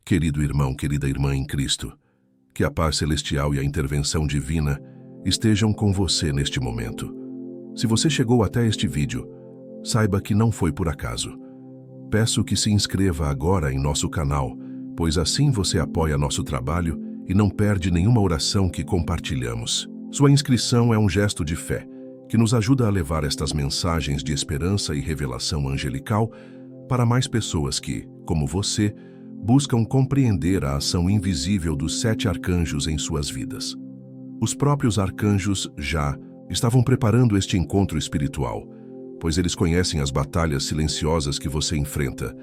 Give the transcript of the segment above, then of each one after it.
Querido irmão, querida irmã em Cristo, que a paz celestial e a intervenção divina estejam com você neste momento. Se você chegou até este vídeo, saiba que não foi por acaso. Peço que se inscreva agora em nosso canal, pois assim você apoia nosso trabalho e não perde nenhuma oração que compartilhamos. Sua inscrição é um gesto de fé, que nos ajuda a levar estas mensagens de esperança e revelação angelical para mais pessoas que, como você, buscam compreender a ação invisível dos 7 arcanjos em suas vidas. Os próprios arcanjos já estavam preparando este encontro espiritual, pois eles conhecem as batalhas silenciosas que você enfrenta,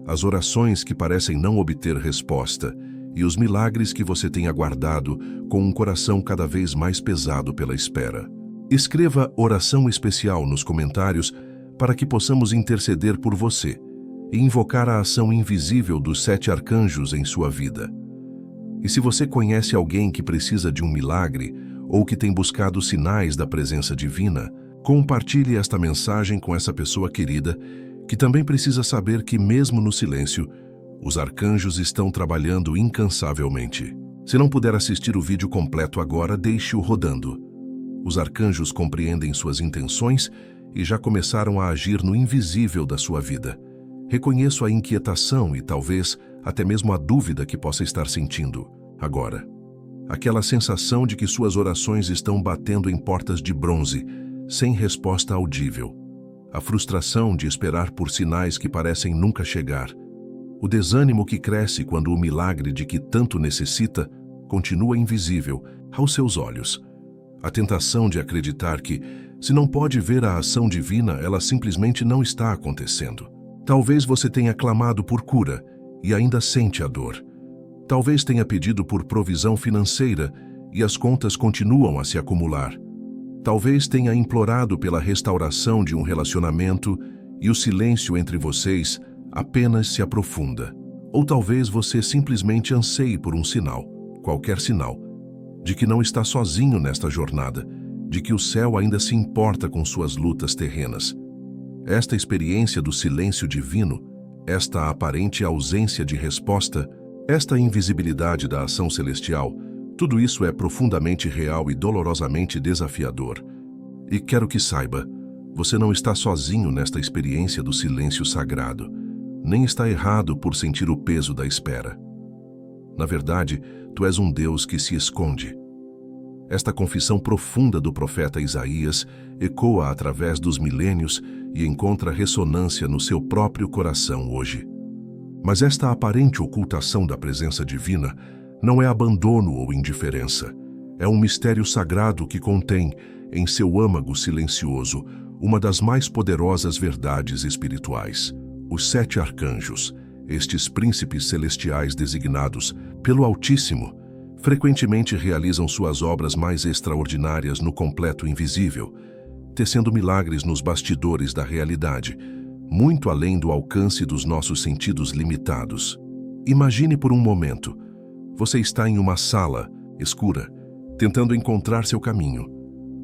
as orações que parecem não obter resposta e os milagres que você tem aguardado com um coração cada vez mais pesado pela espera. Escreva oração especial nos comentários para que possamos interceder por você e invocar a ação invisível dos 7 arcanjos em sua vida. E se você conhece alguém que precisa de um milagre ou que tem buscado sinais da presença divina, compartilhe esta mensagem com essa pessoa querida que também precisa saber que, mesmo no silêncio, os arcanjos estão trabalhando incansavelmente. Se não puder assistir o vídeo completo agora, deixe-o rodando. Os arcanjos compreendem suas intenções e já começaram a agir no invisível da sua vida. Reconheço a inquietação e talvez até mesmo a dúvida que possa estar sentindo agora. Aquela sensação de que suas orações estão batendo em portas de bronze, sem resposta audível. A frustração de esperar por sinais que parecem nunca chegar. O desânimo que cresce quando o milagre de que tanto necessita continua invisível aos seus olhos. A tentação de acreditar que, se não pode ver a ação divina, ela simplesmente não está acontecendo. Talvez você tenha clamado por cura e ainda sente a dor. Talvez tenha pedido por provisão financeira e as contas continuam a se acumular. Talvez tenha implorado pela restauração de um relacionamento e o silêncio entre vocês apenas se aprofunda. Ou talvez você simplesmente anseie por um sinal, qualquer sinal, de que não está sozinho nesta jornada, de que o céu ainda se importa com suas lutas terrenas. Esta experiência do silêncio divino, esta aparente ausência de resposta, esta invisibilidade da ação celestial, tudo isso é profundamente real e dolorosamente desafiador. E quero que saiba, você não está sozinho nesta experiência do silêncio sagrado, nem está errado por sentir o peso da espera. Na verdade, tu és um Deus que se esconde. Esta confissão profunda do profeta Isaías ecoa através dos milênios e encontra ressonância no seu próprio coração hoje. Mas esta aparente ocultação da presença divina não é abandono ou indiferença. É um mistério sagrado que contém, em seu âmago silencioso, uma das mais poderosas verdades espirituais. Os 7 arcanjos, estes príncipes celestiais designados pelo Altíssimo, frequentemente realizam suas obras mais extraordinárias no completo invisível, tecendo milagres nos bastidores da realidade, muito além do alcance dos nossos sentidos limitados. Imagine por um momento, você está em uma sala escura, tentando encontrar seu caminho.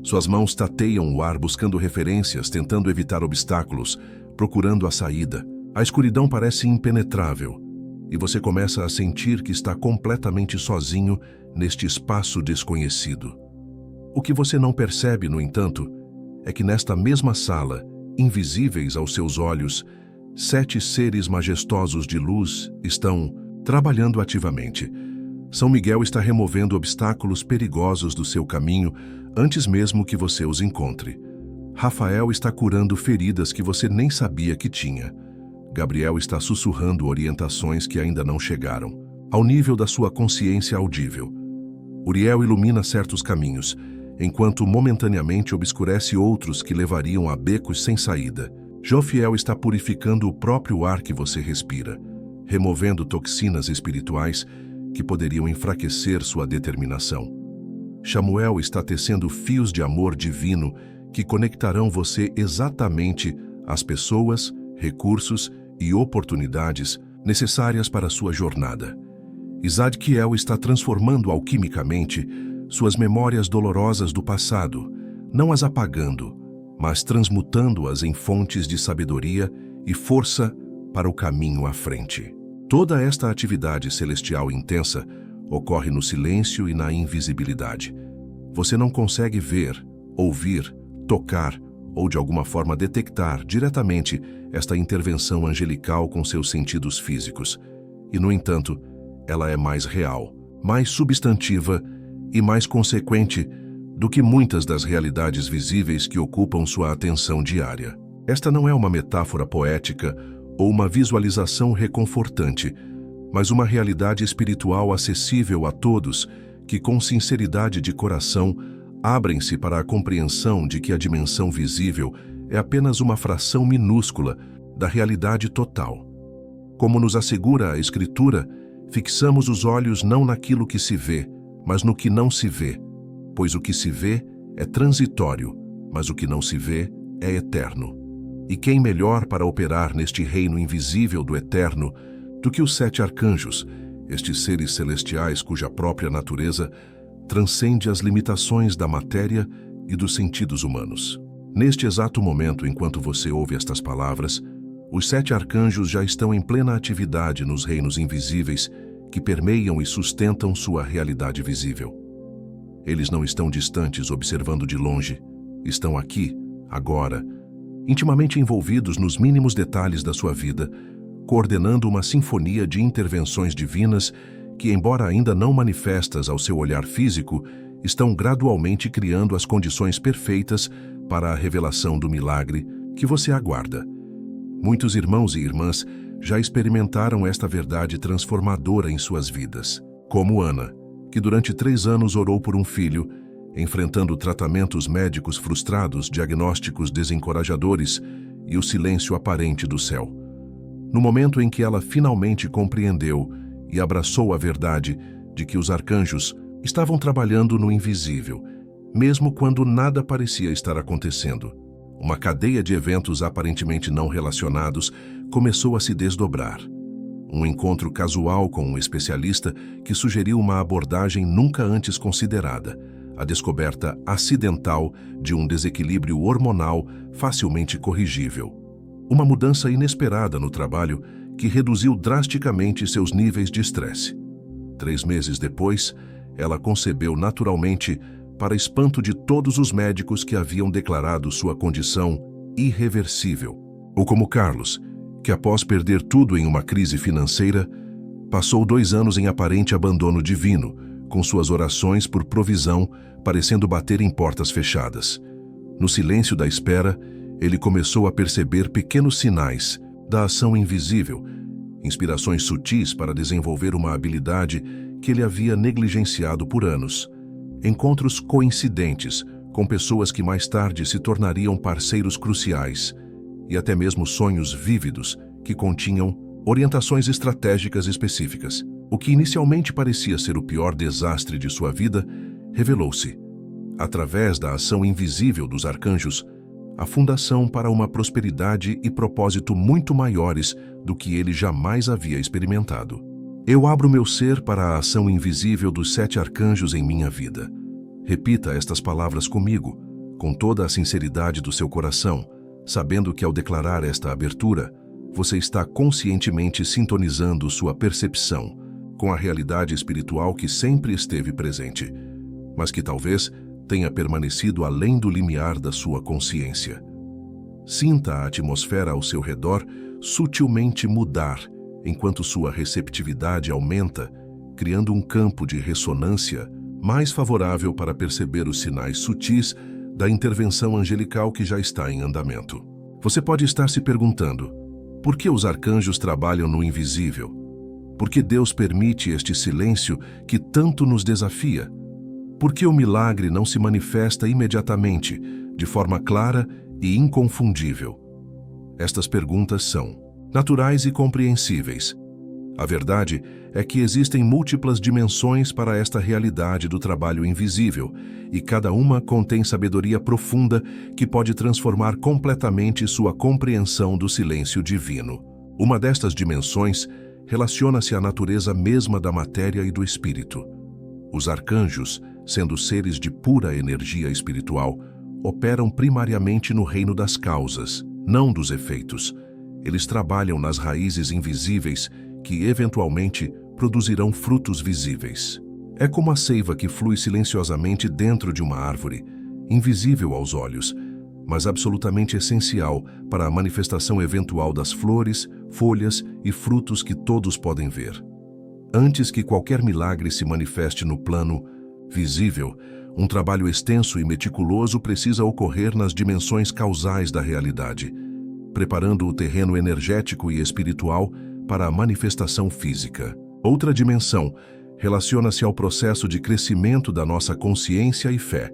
Suas mãos tateiam o ar buscando referências, tentando evitar obstáculos, procurando a saída. A escuridão parece impenetrável, e você começa a sentir que está completamente sozinho neste espaço desconhecido. O que você não percebe, no entanto, é que nesta mesma sala, invisíveis aos seus olhos, 7 seres majestosos de luz estão trabalhando ativamente. São Miguel está removendo obstáculos perigosos do seu caminho antes mesmo que você os encontre. Rafael está curando feridas que você nem sabia que tinha. Gabriel está sussurrando orientações que ainda não chegaram, ao nível da sua consciência audível. Uriel ilumina certos caminhos, enquanto momentaneamente obscurece outros que levariam a becos sem saída. Jofiel está purificando o próprio ar que você respira, removendo toxinas espirituais que poderiam enfraquecer sua determinação. Chamuel está tecendo fios de amor divino que conectarão você exatamente às pessoas, recursos e oportunidades necessárias para a sua jornada. Zadkiel está transformando alquimicamente suas memórias dolorosas do passado, não as apagando, mas transmutando-as em fontes de sabedoria e força para o caminho à frente. Toda esta atividade celestial intensa ocorre no silêncio e na invisibilidade. Você não consegue ver, ouvir, tocar ou de alguma forma detectar diretamente esta intervenção angelical com seus sentidos físicos. E, no entanto, ela é mais real, mais substantiva e mais consequente do que muitas das realidades visíveis que ocupam sua atenção diária. Esta não é uma metáfora poética ou uma visualização reconfortante, mas uma realidade espiritual acessível a todos que, com sinceridade de coração, abrem-se para a compreensão de que a dimensão visível é apenas uma fração minúscula da realidade total. Como nos assegura a Escritura, fixamos os olhos não naquilo que se vê, mas no que não se vê, pois o que se vê é transitório, mas o que não se vê é eterno. E quem melhor para operar neste reino invisível do eterno do que os 7 arcanjos, estes seres celestiais cuja própria natureza transcende as limitações da matéria e dos sentidos humanos. Neste exato momento, enquanto você ouve estas palavras, os 7 arcanjos já estão em plena atividade nos reinos invisíveis que permeiam e sustentam sua realidade visível. Eles não estão distantes observando de longe, estão aqui, agora, intimamente envolvidos nos mínimos detalhes da sua vida, coordenando uma sinfonia de intervenções divinas que, embora ainda não manifestas ao seu olhar físico, estão gradualmente criando as condições perfeitas para a revelação do milagre que você aguarda. Muitos irmãos e irmãs já experimentaram esta verdade transformadora em suas vidas, como Ana, que durante 3 anos orou por um filho, enfrentando tratamentos médicos frustrados, diagnósticos desencorajadores e o silêncio aparente do céu. No momento em que ela finalmente compreendeu e abraçou a verdade de que os arcanjos estavam trabalhando no invisível, mesmo quando nada parecia estar acontecendo, uma cadeia de eventos aparentemente não relacionados começou a se desdobrar. Um encontro casual com um especialista que sugeriu uma abordagem nunca antes considerada, a descoberta acidental de um desequilíbrio hormonal facilmente corrigível. Uma mudança inesperada no trabalho que reduziu drasticamente seus níveis de estresse. 3 meses depois, ela concebeu naturalmente, para espanto de todos os médicos que haviam declarado sua condição irreversível. Ou como Carlos, que após perder tudo em uma crise financeira, passou 2 anos em aparente abandono divino, com suas orações por provisão parecendo bater em portas fechadas. No silêncio da espera, ele começou a perceber pequenos sinais da ação invisível, inspirações sutis para desenvolver uma habilidade que ele havia negligenciado por anos. Encontros coincidentes com pessoas que mais tarde se tornariam parceiros cruciais, e até mesmo sonhos vívidos que continham orientações estratégicas específicas. O que inicialmente parecia ser o pior desastre de sua vida, revelou-se, através da ação invisível dos arcanjos, a fundação para uma prosperidade e propósito muito maiores do que ele jamais havia experimentado. Eu abro meu ser para a ação invisível dos 7 arcanjos em minha vida. Repita estas palavras comigo, com toda a sinceridade do seu coração, sabendo que ao declarar esta abertura, você está conscientemente sintonizando sua percepção com a realidade espiritual que sempre esteve presente, mas que talvez tenha permanecido além do limiar da sua consciência. Sinta a atmosfera ao seu redor sutilmente mudar, enquanto sua receptividade aumenta, criando um campo de ressonância mais favorável para perceber os sinais sutis da intervenção angelical que já está em andamento. Você pode estar se perguntando, por que os arcanjos trabalham no invisível? Por que Deus permite este silêncio que tanto nos desafia? Por que o milagre não se manifesta imediatamente, de forma clara e inconfundível? Estas perguntas são naturais e compreensíveis. A verdade é que existem múltiplas dimensões para esta realidade do trabalho invisível, e cada uma contém sabedoria profunda que pode transformar completamente sua compreensão do silêncio divino. Uma destas dimensões relaciona-se à natureza mesma da matéria e do espírito. Os arcanjos, sendo seres de pura energia espiritual, operam primariamente no reino das causas, não dos efeitos. Eles trabalham nas raízes invisíveis que, eventualmente, produzirão frutos visíveis. É como a seiva que flui silenciosamente dentro de uma árvore, invisível aos olhos, mas absolutamente essencial para a manifestação eventual das flores, folhas e frutos que todos podem ver. Antes que qualquer milagre se manifeste no plano visível, um trabalho extenso e meticuloso precisa ocorrer nas dimensões causais da realidade, preparando o terreno energético e espiritual para a manifestação física. Outra dimensão relaciona-se ao processo de crescimento da nossa consciência e fé.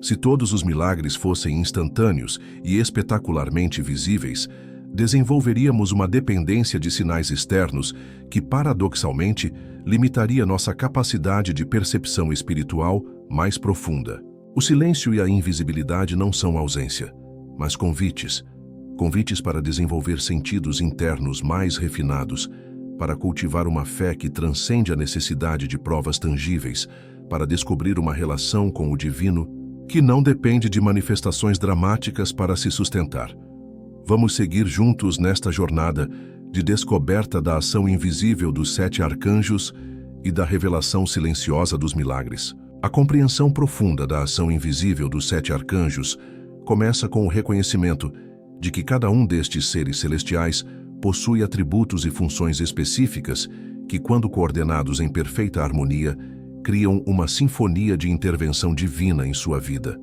Se todos os milagres fossem instantâneos e espetacularmente visíveis, desenvolveríamos uma dependência de sinais externos que, paradoxalmente, limitaria nossa capacidade de percepção espiritual mais profunda. O silêncio e a invisibilidade não são ausência, mas convites. Convites para desenvolver sentidos internos mais refinados, para cultivar uma fé que transcende a necessidade de provas tangíveis, para descobrir uma relação com o divino que não depende de manifestações dramáticas para se sustentar. Vamos seguir juntos nesta jornada de descoberta da ação invisível dos 7 arcanjos e da revelação silenciosa dos milagres. A compreensão profunda da ação invisível dos 7 arcanjos começa com o reconhecimento de que cada um destes seres celestiais possui atributos e funções específicas que, quando coordenados em perfeita harmonia, criam uma sinfonia de intervenção divina em sua vida.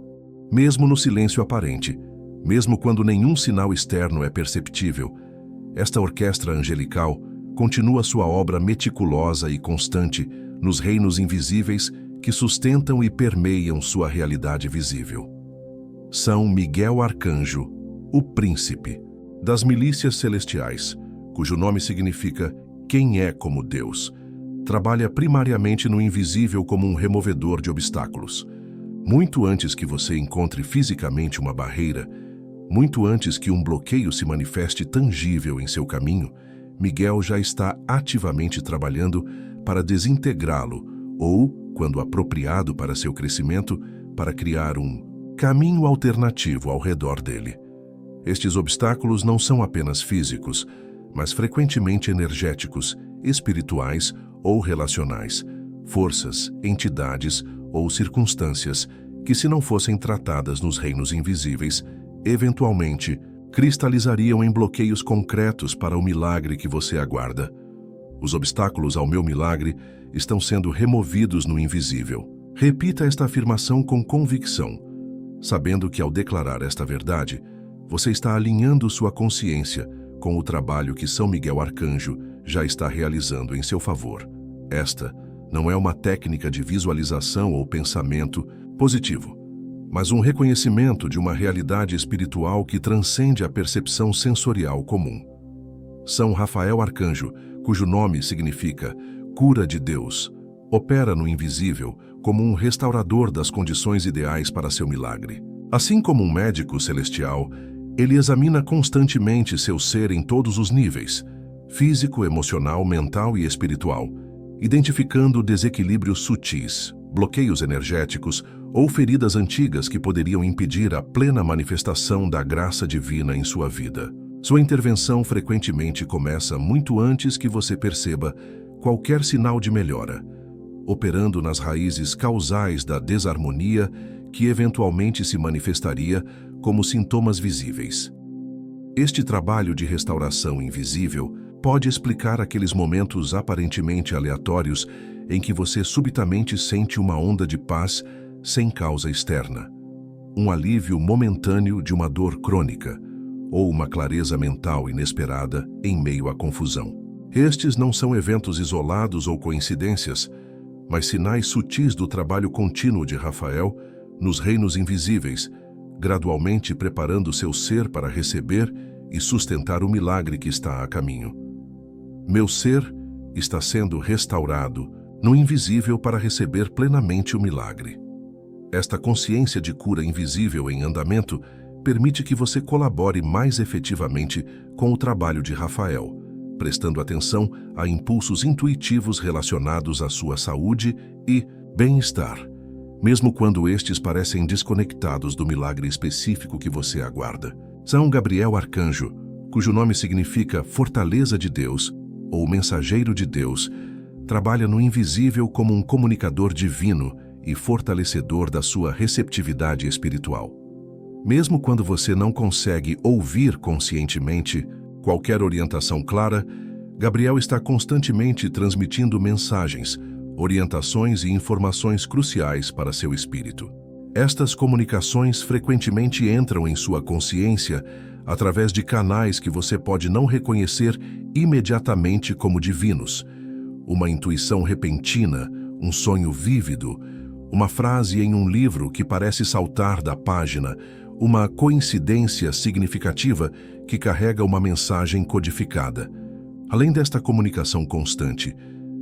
Mesmo no silêncio aparente, mesmo quando nenhum sinal externo é perceptível, esta orquestra angelical continua sua obra meticulosa e constante nos reinos invisíveis que sustentam e permeiam sua realidade visível. São Miguel Arcanjo, o príncipe das milícias celestiais, cujo nome significa quem é como Deus, trabalha primariamente no invisível como um removedor de obstáculos. Muito antes que você encontre fisicamente uma barreira, muito antes que um bloqueio se manifeste tangível em seu caminho, Miguel já está ativamente trabalhando para desintegrá-lo ou, quando apropriado para seu crescimento, para criar um caminho alternativo ao redor dele. Estes obstáculos não são apenas físicos, mas frequentemente energéticos, espirituais ou relacionais, forças, entidades ou circunstâncias que, se não fossem tratadas nos reinos invisíveis, eventualmente cristalizariam em bloqueios concretos para o milagre que você aguarda. Os obstáculos ao meu milagre estão sendo removidos no invisível. Repita esta afirmação com convicção, sabendo que, ao declarar esta verdade, você está alinhando sua consciência com o trabalho que São Miguel Arcanjo já está realizando em seu favor. Esta não é uma técnica de visualização ou pensamento positivo, mas um reconhecimento de uma realidade espiritual que transcende a percepção sensorial comum. São Rafael Arcanjo, cujo nome significa cura de Deus, opera no invisível como um restaurador das condições ideais para seu milagre. Assim como um médico celestial, ele examina constantemente seu ser em todos os níveis, físico, emocional, mental e espiritual, identificando desequilíbrios sutis, bloqueios energéticos ou feridas antigas que poderiam impedir a plena manifestação da graça divina em sua vida. Sua intervenção frequentemente começa muito antes que você perceba qualquer sinal de melhora, operando nas raízes causais da desarmonia que eventualmente se manifestaria como sintomas visíveis. Este trabalho de restauração invisível pode explicar aqueles momentos aparentemente aleatórios em que você subitamente sente uma onda de paz sem causa externa, um alívio momentâneo de uma dor crônica, ou uma clareza mental inesperada em meio à confusão. Estes não são eventos isolados ou coincidências, mas sinais sutis do trabalho contínuo de Rafael nos reinos invisíveis, gradualmente preparando seu ser para receber e sustentar o milagre que está a caminho. Meu ser está sendo restaurado no invisível para receber plenamente o milagre. Esta consciência de cura invisível em andamento permite que você colabore mais efetivamente com o trabalho de Rafael, prestando atenção a impulsos intuitivos relacionados à sua saúde e bem-estar, mesmo quando estes parecem desconectados do milagre específico que você aguarda. São Gabriel Arcanjo, cujo nome significa Fortaleza de Deus, ou mensageiro de Deus, trabalha no invisível como um comunicador divino e fortalecedor da sua receptividade espiritual. Mesmo quando você não consegue ouvir conscientemente qualquer orientação clara, Gabriel está constantemente transmitindo mensagens, orientações e informações cruciais para seu espírito. Estas comunicações frequentemente entram em sua consciência através de canais que você pode não reconhecer imediatamente como divinos. Uma intuição repentina, um sonho vívido, uma frase em um livro que parece saltar da página, uma coincidência significativa que carrega uma mensagem codificada. Além desta comunicação constante,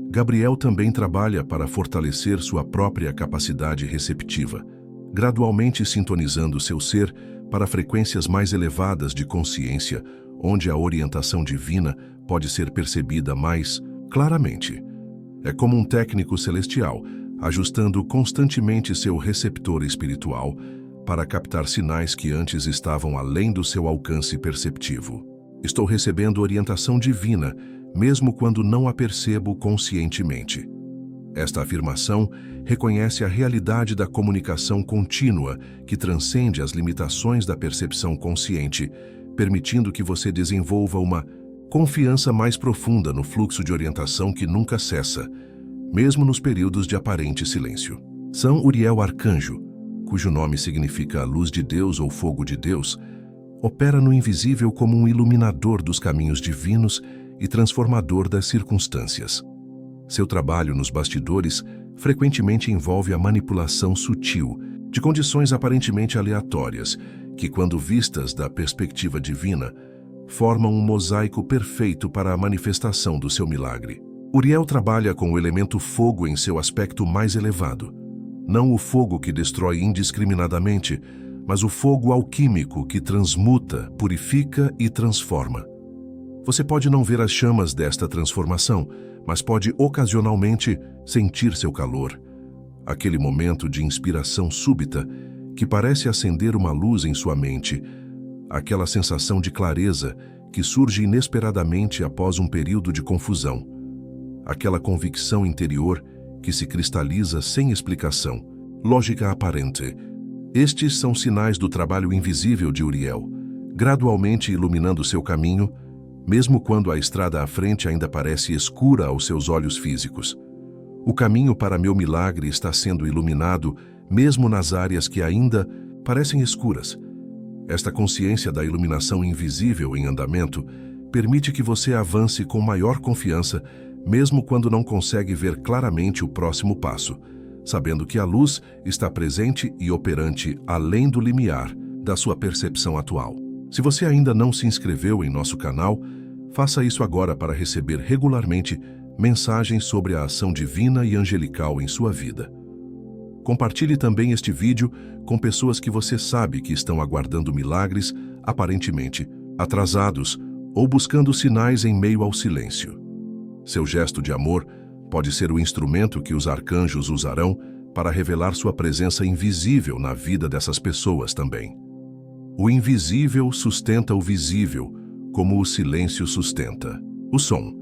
Gabriel também trabalha para fortalecer sua própria capacidade receptiva, gradualmente sintonizando seu ser para frequências mais elevadas de consciência, onde a orientação divina pode ser percebida mais claramente. É como um técnico celestial, ajustando constantemente seu receptor espiritual para captar sinais que antes estavam além do seu alcance perceptivo. Estou recebendo orientação divina, mesmo quando não a percebo conscientemente. Esta afirmação reconhece a realidade da comunicação contínua que transcende as limitações da percepção consciente, permitindo que você desenvolva uma confiança mais profunda no fluxo de orientação que nunca cessa, mesmo nos períodos de aparente silêncio. São Uriel Arcanjo, cujo nome significa luz de Deus ou fogo de Deus, opera no invisível como um iluminador dos caminhos divinos e transformador das circunstâncias. Seu trabalho nos bastidores frequentemente envolve a manipulação sutil de condições aparentemente aleatórias, que, quando vistas da perspectiva divina, formam um mosaico perfeito para a manifestação do seu milagre. Uriel trabalha com o elemento fogo em seu aspecto mais elevado. Não o fogo que destrói indiscriminadamente, mas o fogo alquímico que transmuta, purifica e transforma. Você pode não ver as chamas desta transformação, mas pode ocasionalmente sentir seu calor. Aquele momento de inspiração súbita que parece acender uma luz em sua mente. Aquela sensação de clareza que surge inesperadamente após um período de confusão. Aquela convicção interior que se cristaliza sem explicação, lógica aparente. Estes são sinais do trabalho invisível de Uriel, gradualmente iluminando seu caminho, mesmo quando a estrada à frente ainda parece escura aos seus olhos físicos. O caminho para meu milagre está sendo iluminado, mesmo nas áreas que ainda parecem escuras. Esta consciência da iluminação invisível em andamento permite que você avance com maior confiança, mesmo quando não consegue ver claramente o próximo passo, sabendo que a luz está presente e operante além do limiar da sua percepção atual. Se você ainda não se inscreveu em nosso canal, faça isso agora para receber regularmente mensagens sobre a ação divina e angelical em sua vida. Compartilhe também este vídeo com pessoas que você sabe que estão aguardando milagres, aparentemente atrasados ou buscando sinais em meio ao silêncio. Seu gesto de amor pode ser o instrumento que os arcanjos usarão para revelar sua presença invisível na vida dessas pessoas também. O invisível sustenta o visível, como o silêncio sustenta o som.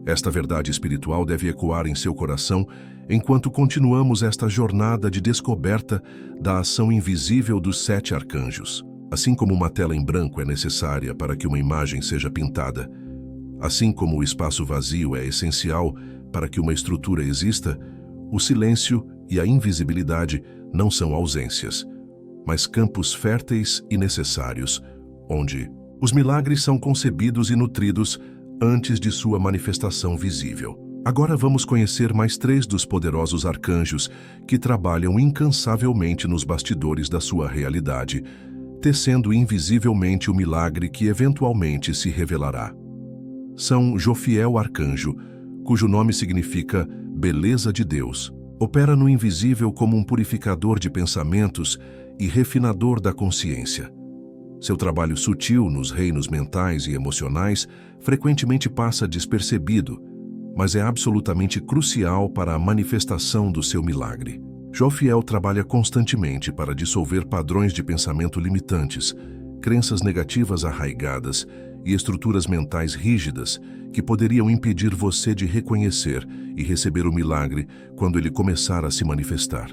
Esta verdade espiritual deve ecoar em seu coração enquanto continuamos esta jornada de descoberta da ação invisível dos 7 arcanjos. Assim como uma tela em branco é necessária para que uma imagem seja pintada, assim como o espaço vazio é essencial para que uma estrutura exista, o silêncio e a invisibilidade não são ausências, mas campos férteis e necessários, onde os milagres são concebidos e nutridos antes de sua manifestação visível. Agora vamos conhecer mais 3 dos poderosos arcanjos que trabalham incansavelmente nos bastidores da sua realidade, tecendo invisivelmente o milagre que eventualmente se revelará. São Jofiel Arcanjo, cujo nome significa beleza de Deus. Opera no invisível como um purificador de pensamentos e refinador da consciência. Seu trabalho sutil nos reinos mentais e emocionais frequentemente passa despercebido, mas é absolutamente crucial para a manifestação do seu milagre. Jofiel trabalha constantemente para dissolver padrões de pensamento limitantes, crenças negativas arraigadas e estruturas mentais rígidas que poderiam impedir você de reconhecer e receber o milagre quando ele começar a se manifestar.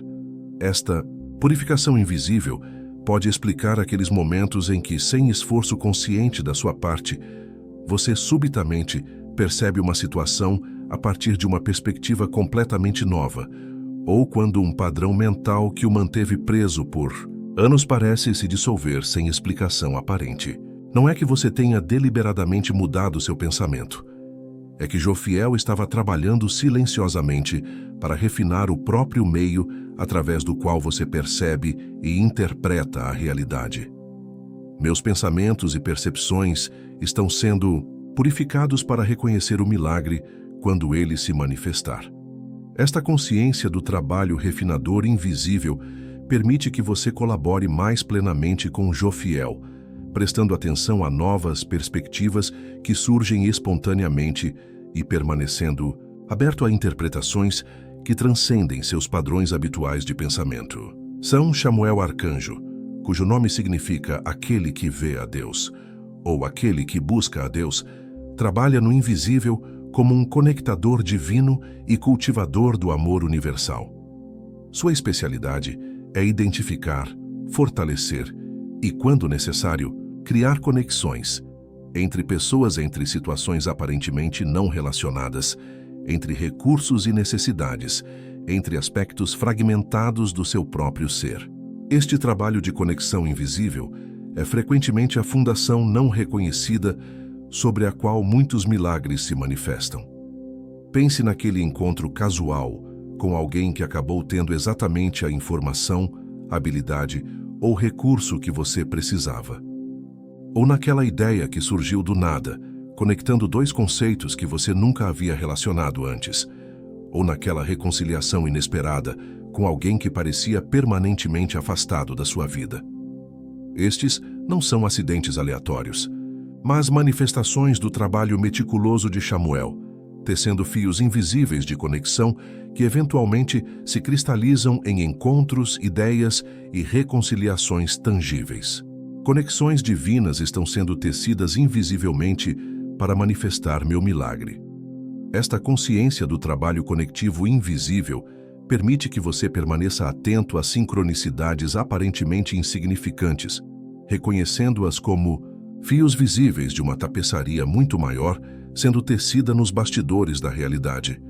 Esta purificação invisível pode explicar aqueles momentos em que, sem esforço consciente da sua parte, você subitamente percebe uma situação a partir de uma perspectiva completamente nova, ou quando um padrão mental que o manteve preso por anos parece se dissolver sem explicação aparente. Não é que você tenha deliberadamente mudado seu pensamento. É que Jophiel estava trabalhando silenciosamente para refinar o próprio meio através do qual você percebe e interpreta a realidade. Meus pensamentos e percepções estão sendo purificados para reconhecer o milagre quando ele se manifestar. Esta consciência do trabalho refinador invisível permite que você colabore mais plenamente com Jophiel, prestando atenção a novas perspectivas que surgem espontaneamente e permanecendo aberto a interpretações que transcendem seus padrões habituais de pensamento. São Chamuel Arcanjo, cujo nome significa aquele que vê a Deus, ou aquele que busca a Deus, trabalha no invisível como um conectador divino e cultivador do amor universal. Sua especialidade é identificar, fortalecer e, quando necessário, criar conexões entre pessoas, entre situações aparentemente não relacionadas, entre recursos e necessidades, entre aspectos fragmentados do seu próprio ser. Este trabalho de conexão invisível é frequentemente a fundação não reconhecida sobre a qual muitos milagres se manifestam. Pense naquele encontro casual com alguém que acabou tendo exatamente a informação, habilidade ou recurso que você precisava. Ou naquela ideia que surgiu do nada, conectando dois conceitos que você nunca havia relacionado antes. Ou naquela reconciliação inesperada com alguém que parecia permanentemente afastado da sua vida. Estes não são acidentes aleatórios, mas manifestações do trabalho meticuloso de Chamuel, tecendo fios invisíveis de conexão que eventualmente se cristalizam em encontros, ideias e reconciliações tangíveis. Conexões divinas estão sendo tecidas invisivelmente para manifestar meu milagre. Esta consciência do trabalho conectivo invisível permite que você permaneça atento a sincronicidades aparentemente insignificantes, reconhecendo-as como fios visíveis de uma tapeçaria muito maior sendo tecida nos bastidores da realidade.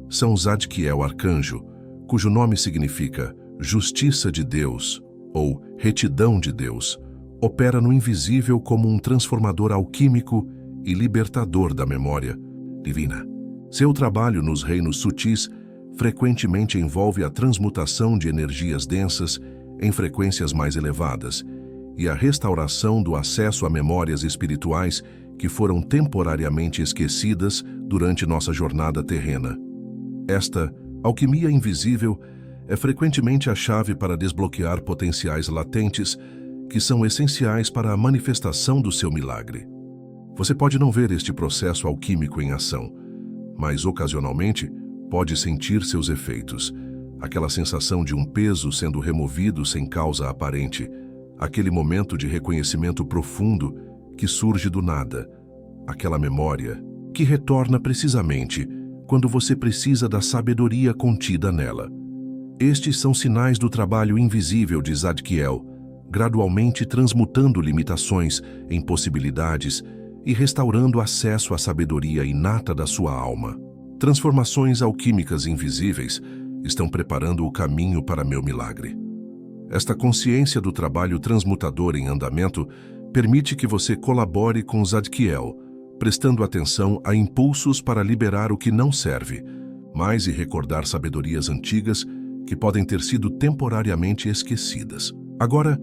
São Zadkiel Arcanjo, cujo nome significa Justiça de Deus ou Retidão de Deus, opera no invisível como um transformador alquímico e libertador da memória divina. Seu trabalho nos reinos sutis frequentemente envolve a transmutação de energias densas em frequências mais elevadas e a restauração do acesso a memórias espirituais que foram temporariamente esquecidas durante nossa jornada terrena. Esta alquimia invisível é frequentemente a chave para desbloquear potenciais latentes que são essenciais para a manifestação do seu milagre. Você pode não ver este processo alquímico em ação, mas ocasionalmente pode sentir seus efeitos, aquela sensação de um peso sendo removido sem causa aparente, aquele momento de reconhecimento profundo que surge do nada, aquela memória que retorna precisamente quando você precisa da sabedoria contida nela. Estes são sinais do trabalho invisível de Zadkiel, gradualmente transmutando limitações em possibilidades e restaurando acesso à sabedoria inata da sua alma. Transformações alquímicas invisíveis estão preparando o caminho para meu milagre. Esta consciência do trabalho transmutador em andamento permite que você colabore com Zadkiel, prestando atenção a impulsos para liberar o que não serve, mas e recordar sabedorias antigas que podem ter sido temporariamente esquecidas. Agora,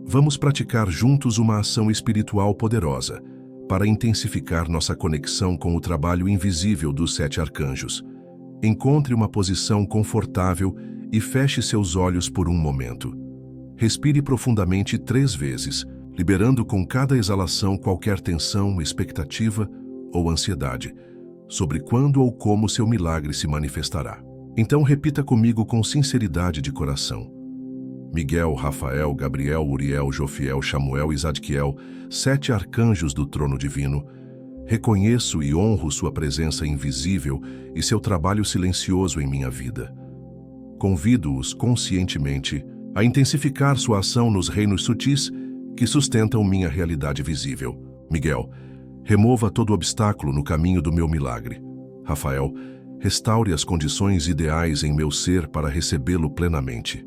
vamos praticar juntos uma ação espiritual poderosa para intensificar nossa conexão com o trabalho invisível dos 7 arcanjos. Encontre uma posição confortável e feche seus olhos por um momento. Respire profundamente 3 vezes, liberando com cada exalação qualquer tensão, expectativa ou ansiedade sobre quando ou como seu milagre se manifestará. Então repita comigo com sinceridade de coração. Miguel, Rafael, Gabriel, Uriel, Jofiel, Chamuel e Zadquiel, 7 arcanjos do trono divino, reconheço e honro sua presença invisível e seu trabalho silencioso em minha vida. Convido-os conscientemente a intensificar sua ação nos reinos sutis que sustentam minha realidade visível. Miguel, remova todo obstáculo no caminho do meu milagre. Rafael, restaure as condições ideais em meu ser para recebê-lo plenamente.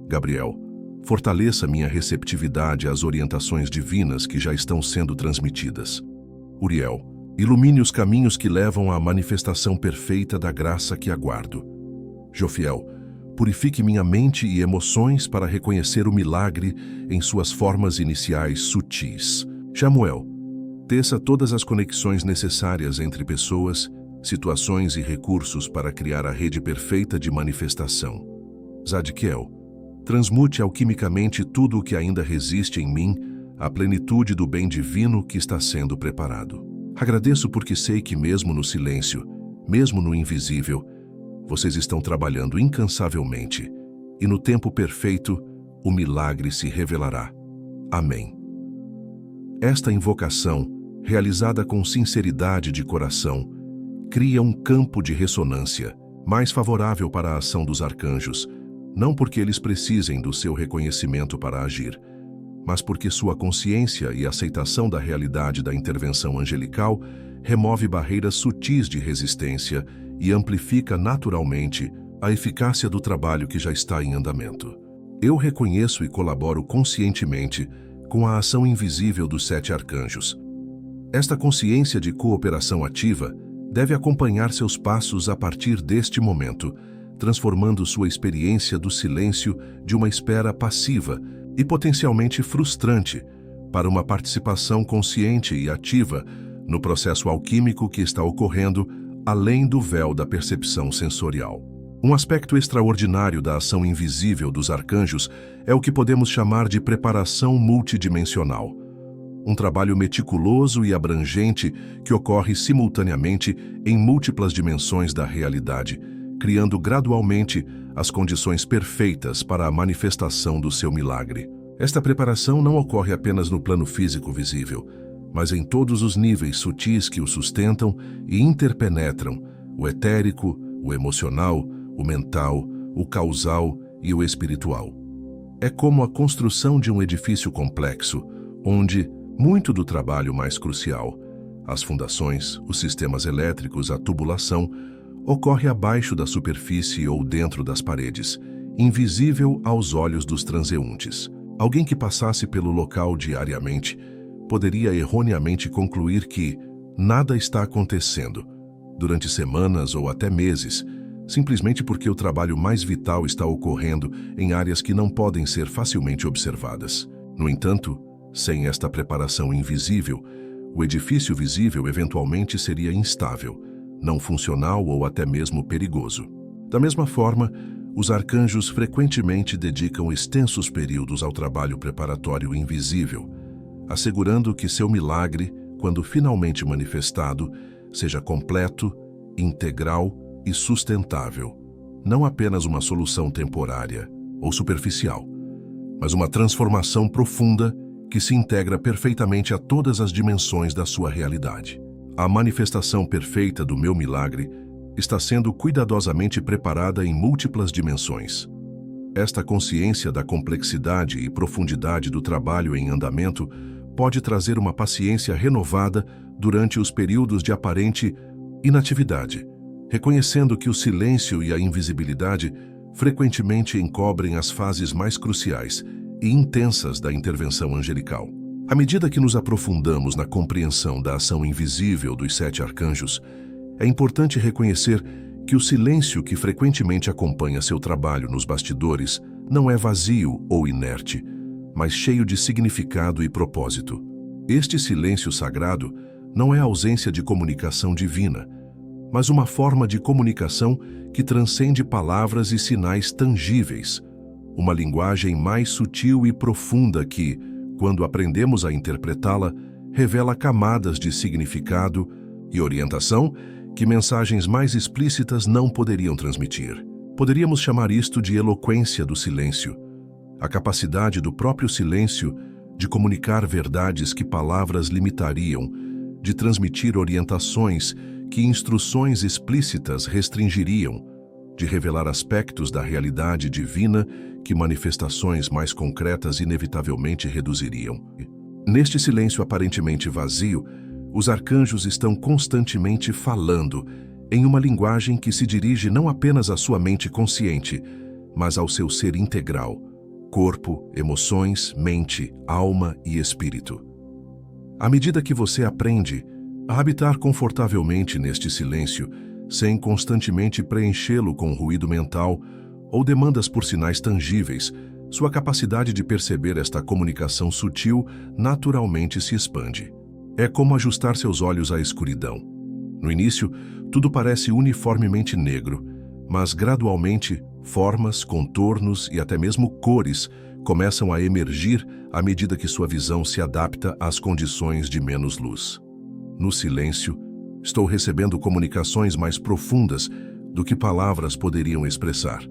Gabriel, fortaleça minha receptividade às orientações divinas que já estão sendo transmitidas. Uriel, ilumine os caminhos que levam à manifestação perfeita da graça que aguardo. Jofiel, purifique minha mente e emoções para reconhecer o milagre em suas formas iniciais sutis. Chamuel, teça todas as conexões necessárias entre pessoas, situações e recursos para criar a rede perfeita de manifestação. Zadquiel, transmute alquimicamente tudo o que ainda resiste em mim à plenitude do bem divino que está sendo preparado. Agradeço porque sei que mesmo no silêncio, mesmo no invisível, vocês estão trabalhando incansavelmente e no tempo perfeito o milagre se revelará. Amém. Esta invocação, realizada com sinceridade de coração, cria um campo de ressonância mais favorável para a ação dos arcanjos, não porque eles precisem do seu reconhecimento para agir, mas porque sua consciência e aceitação da realidade da intervenção angelical remove barreiras sutis de resistência e amplifica naturalmente a eficácia do trabalho que já está em andamento. Eu reconheço e colaboro conscientemente com a ação invisível dos 7 arcanjos. Esta consciência de cooperação ativa deve acompanhar seus passos a partir deste momento, transformando sua experiência do silêncio de uma espera passiva e potencialmente frustrante para uma participação consciente e ativa no processo alquímico que está ocorrendo além do véu da percepção sensorial. Um aspecto extraordinário da ação invisível dos arcanjos é o que podemos chamar de preparação multidimensional. Um trabalho meticuloso e abrangente que ocorre simultaneamente em múltiplas dimensões da realidade, criando gradualmente as condições perfeitas para a manifestação do seu milagre. Esta preparação não ocorre apenas no plano físico visível, mas em todos os níveis sutis que o sustentam e interpenetram, o etérico, o emocional, o mental, o causal e o espiritual. É como a construção de um edifício complexo, onde muito do trabalho mais crucial, as fundações, os sistemas elétricos, a tubulação, ocorre abaixo da superfície ou dentro das paredes, invisível aos olhos dos transeuntes. Alguém que passasse pelo local diariamente poderia erroneamente concluir que nada está acontecendo durante semanas ou até meses, simplesmente porque o trabalho mais vital está ocorrendo em áreas que não podem ser facilmente observadas. No entanto, sem esta preparação invisível, o edifício visível eventualmente seria instável, não funcional ou até mesmo perigoso. Da mesma forma, os arcanjos frequentemente dedicam extensos períodos ao trabalho preparatório invisível, assegurando que seu milagre, quando finalmente manifestado, seja completo, integral e sustentável, não apenas uma solução temporária ou superficial, mas uma transformação profunda que se integra perfeitamente a todas as dimensões da sua realidade. A manifestação perfeita do meu milagre está sendo cuidadosamente preparada em múltiplas dimensões. Esta consciência da complexidade e profundidade do trabalho em andamento pode trazer uma paciência renovada durante os períodos de aparente inatividade, reconhecendo que o silêncio e a invisibilidade frequentemente encobrem as fases mais cruciais e intensas da intervenção angelical. À medida que nos aprofundamos na compreensão da ação invisível dos 7 arcanjos, é importante reconhecer que o silêncio que frequentemente acompanha seu trabalho nos bastidores não é vazio ou inerte, mas cheio de significado e propósito. Este silêncio sagrado não é ausência de comunicação divina, mas uma forma de comunicação que transcende palavras e sinais tangíveis, uma linguagem mais sutil e profunda que, quando aprendemos a interpretá-la, revela camadas de significado e orientação que mensagens mais explícitas não poderiam transmitir. Poderíamos chamar isto de eloquência do silêncio, a capacidade do próprio silêncio de comunicar verdades que palavras limitariam, de transmitir orientações que instruções explícitas restringiriam, de revelar aspectos da realidade divina que manifestações mais concretas inevitavelmente reduziriam. Neste silêncio aparentemente vazio, os arcanjos estão constantemente falando em uma linguagem que se dirige não apenas à sua mente consciente, mas ao seu ser integral, corpo, emoções, mente, alma e espírito. À medida que você aprende a habitar confortavelmente neste silêncio, sem constantemente preenchê-lo com ruído mental ou demandas por sinais tangíveis, sua capacidade de perceber esta comunicação sutil naturalmente se expande. É como ajustar seus olhos à escuridão. No início, tudo parece uniformemente negro, mas gradualmente, formas, contornos e até mesmo cores começam a emergir à medida que sua visão se adapta às condições de menos luz. No silêncio, estou recebendo comunicações mais profundas do que palavras poderiam expressar.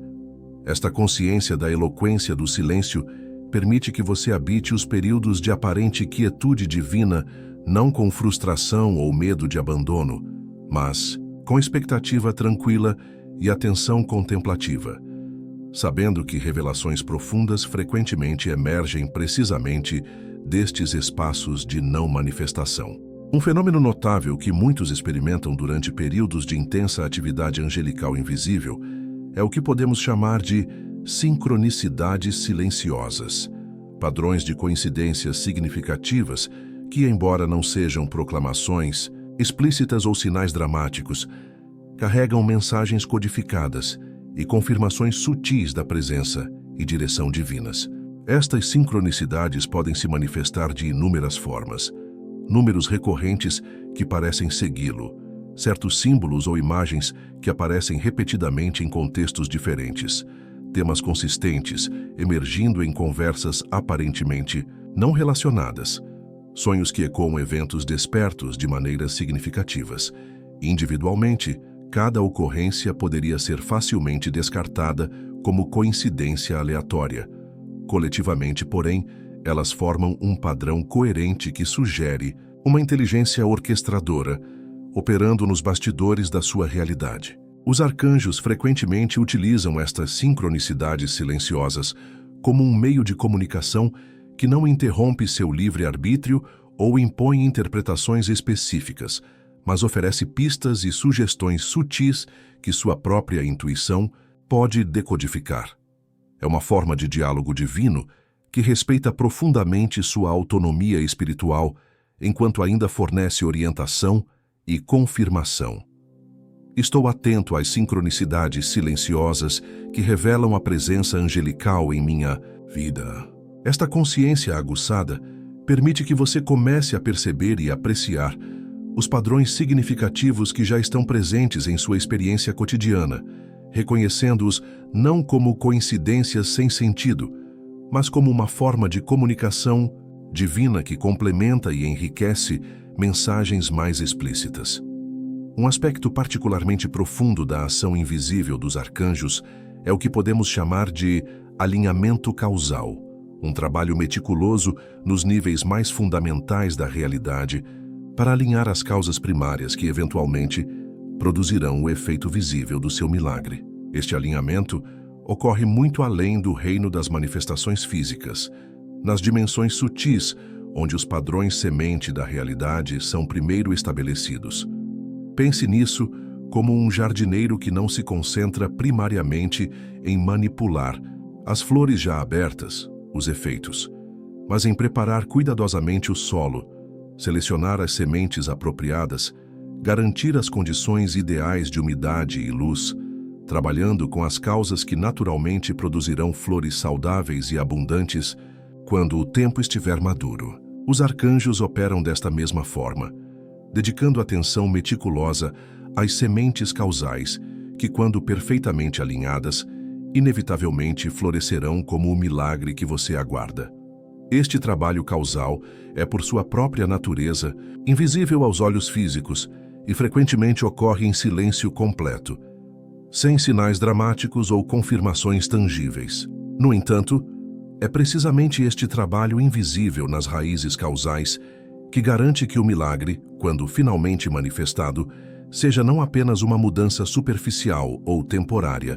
Esta consciência da eloquência do silêncio permite que você habite os períodos de aparente quietude divina, não com frustração ou medo de abandono, mas com expectativa tranquila e atenção contemplativa, sabendo que revelações profundas frequentemente emergem precisamente destes espaços de não manifestação. Um fenômeno notável que muitos experimentam durante períodos de intensa atividade angelical invisível é o que podemos chamar de sincronicidades silenciosas, padrões de coincidências significativas que, embora não sejam proclamações explícitas ou sinais dramáticos, carregam mensagens codificadas e confirmações sutis da presença e direção divinas. Estas sincronicidades podem se manifestar de inúmeras formas. Números recorrentes que parecem segui-lo, certos símbolos ou imagens que aparecem repetidamente em contextos diferentes, temas consistentes emergindo em conversas aparentemente não relacionadas, sonhos que ecoam eventos despertos de maneiras significativas. Individualmente, cada ocorrência poderia ser facilmente descartada como coincidência aleatória. Coletivamente, porém, elas formam um padrão coerente que sugere uma inteligência orquestradora, operando nos bastidores da sua realidade. Os arcanjos frequentemente utilizam estas sincronicidades silenciosas como um meio de comunicação que não interrompe seu livre-arbítrio ou impõe interpretações específicas, mas oferece pistas e sugestões sutis que sua própria intuição pode decodificar. É uma forma de diálogo divino que respeita profundamente sua autonomia espiritual, enquanto ainda fornece orientação e confirmação. Estou atento às sincronicidades silenciosas que revelam a presença angelical em minha vida. Esta consciência aguçada permite que você comece a perceber e apreciar os padrões significativos que já estão presentes em sua experiência cotidiana, reconhecendo-os não como coincidências sem sentido, mas como uma forma de comunicação divina que complementa e enriquece mensagens mais explícitas. Um aspecto particularmente profundo da ação invisível dos arcanjos é o que podemos chamar de alinhamento causal, um trabalho meticuloso nos níveis mais fundamentais da realidade para alinhar as causas primárias que, eventualmente, produzirão o efeito visível do seu milagre. Este alinhamento ocorre muito além do reino das manifestações físicas, nas dimensões sutis, onde os padrões semente da realidade são primeiro estabelecidos. Pense nisso como um jardineiro que não se concentra primariamente em manipular as flores já abertas, os efeitos, mas em preparar cuidadosamente o solo, selecionar as sementes apropriadas, garantir as condições ideais de umidade e luz, trabalhando com as causas que naturalmente produzirão flores saudáveis e abundantes quando o tempo estiver maduro. Os arcanjos operam desta mesma forma, dedicando atenção meticulosa às sementes causais que, quando perfeitamente alinhadas, inevitavelmente florescerão como o milagre que você aguarda. Este trabalho causal é, por sua própria natureza, invisível aos olhos físicos e frequentemente ocorre em silêncio completo, sem sinais dramáticos ou confirmações tangíveis. No entanto, É precisamente este trabalho invisível nas raízes causais que garante que o milagre, quando finalmente manifestado, seja não apenas uma mudança superficial ou temporária,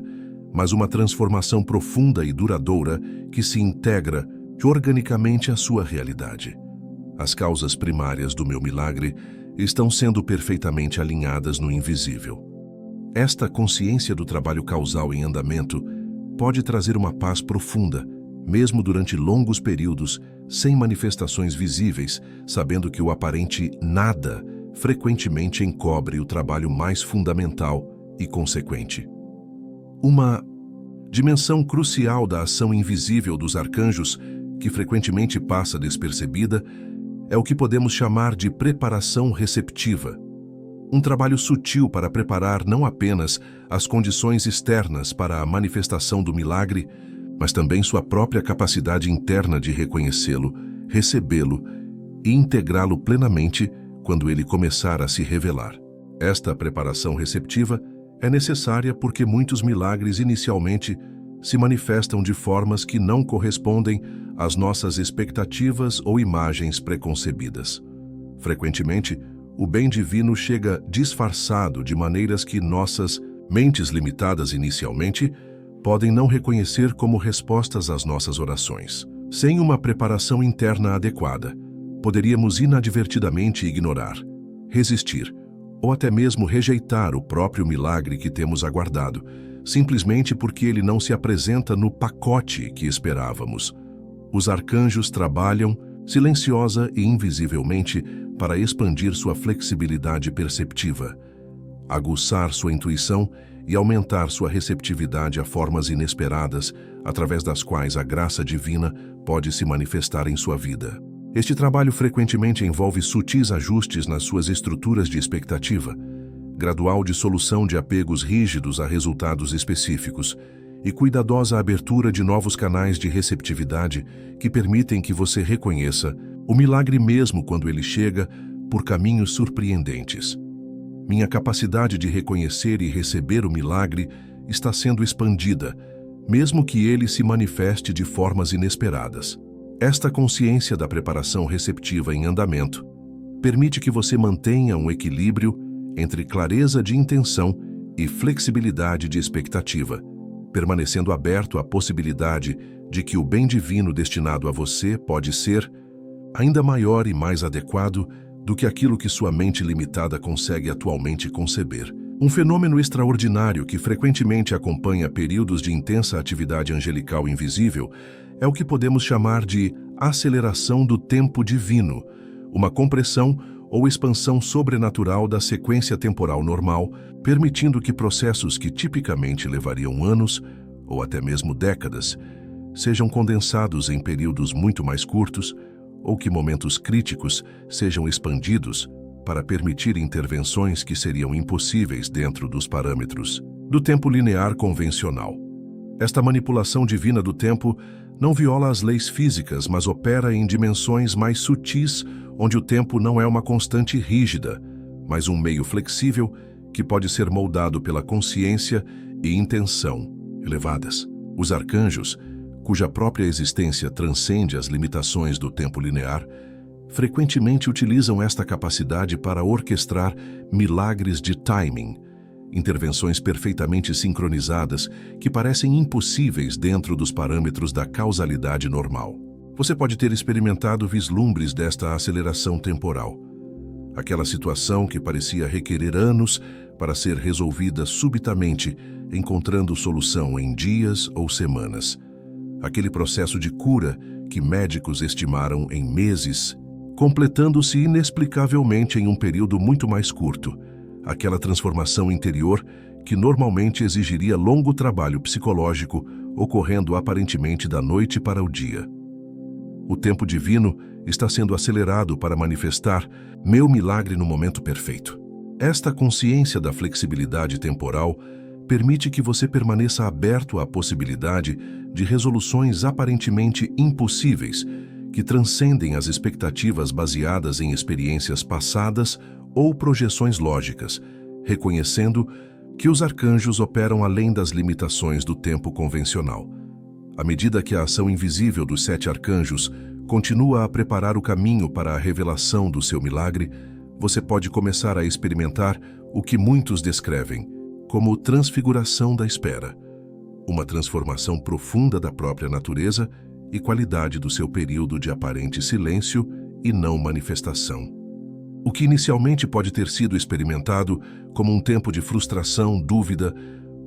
mas uma transformação profunda e duradoura que se integra organicamente à sua realidade. As causas primárias do meu milagre estão sendo perfeitamente alinhadas no invisível. Esta consciência do trabalho causal em andamento pode trazer uma paz profunda, mesmo durante longos períodos, sem manifestações visíveis, sabendo que o aparente nada frequentemente encobre o trabalho mais fundamental e consequente. Uma dimensão crucial da ação invisível dos arcanjos, que frequentemente passa despercebida, é o que podemos chamar de preparação receptiva. Um trabalho sutil para preparar não apenas as condições externas para a manifestação do milagre, mas também sua própria capacidade interna de reconhecê-lo, recebê-lo e integrá-lo plenamente quando ele começar a se revelar. Esta preparação receptiva é necessária porque muitos milagres inicialmente se manifestam de formas que não correspondem às nossas expectativas ou imagens preconcebidas. Frequentemente, o bem divino chega disfarçado de maneiras que nossas mentes limitadas inicialmente podem não reconhecer como respostas às nossas orações. Sem uma preparação interna adequada, poderíamos inadvertidamente ignorar, resistir ou até mesmo rejeitar o próprio milagre que temos aguardado, simplesmente porque ele não se apresenta no pacote que esperávamos. Os arcanjos trabalham silenciosa e invisivelmente para expandir sua flexibilidade perceptiva, aguçar sua intuição e aumentar sua receptividade a formas inesperadas, através das quais a graça divina pode se manifestar em sua vida. Este trabalho frequentemente envolve sutis ajustes nas suas estruturas de expectativa, gradual dissolução de apegos rígidos a resultados específicos e cuidadosa abertura de novos canais de receptividade que permitem que você reconheça o milagre mesmo quando ele chega por caminhos surpreendentes. Minha capacidade de reconhecer e receber o milagre está sendo expandida, mesmo que ele se manifeste de formas inesperadas. Esta consciência da preparação receptiva em andamento permite que você mantenha um equilíbrio entre clareza de intenção e flexibilidade de expectativa, permanecendo aberto à possibilidade de que o bem divino destinado a você pode ser ainda maior e mais adequado do que aquilo que sua mente limitada consegue atualmente conceber. Um fenômeno extraordinário que frequentemente acompanha períodos de intensa atividade angelical invisível é o que podemos chamar de aceleração do tempo divino, uma compressão ou expansão sobrenatural da sequência temporal normal, permitindo que processos que tipicamente levariam anos, ou até mesmo décadas, sejam condensados em períodos muito mais curtos, ou que momentos críticos sejam expandidos para permitir intervenções que seriam impossíveis dentro dos parâmetros do tempo linear convencional. Esta manipulação divina do tempo não viola as leis físicas, mas opera em dimensões mais sutis, onde o tempo não é uma constante rígida, mas um meio flexível que pode ser moldado pela consciência e intenção elevadas. Os arcanjos, cuja própria existência transcende as limitações do tempo linear, frequentemente utilizam esta capacidade para orquestrar milagres de timing, intervenções perfeitamente sincronizadas que parecem impossíveis dentro dos parâmetros da causalidade normal. Você pode ter experimentado vislumbres desta aceleração temporal. Aquela situação que parecia requerer anos para ser resolvida subitamente, encontrando solução em dias ou semanas. Aquele processo de cura que médicos estimaram em meses, completando-se inexplicavelmente em um período muito mais curto. Aquela transformação interior que normalmente exigiria longo trabalho psicológico, ocorrendo aparentemente da noite para o dia. O tempo divino está sendo acelerado para manifestar meu milagre no momento perfeito. Esta consciência da flexibilidade temporal permite que você permaneça aberto à possibilidade de resoluções aparentemente impossíveis, que transcendem as expectativas baseadas em experiências passadas ou projeções lógicas, reconhecendo que os arcanjos operam além das limitações do tempo convencional. À medida que a ação invisível dos 7 arcanjos continua a preparar o caminho para a revelação do seu milagre, você pode começar a experimentar o que muitos descrevem como transfiguração da espera, uma transformação profunda da própria natureza e qualidade do seu período de aparente silêncio e não manifestação. O que inicialmente pode ter sido experimentado como um tempo de frustração, dúvida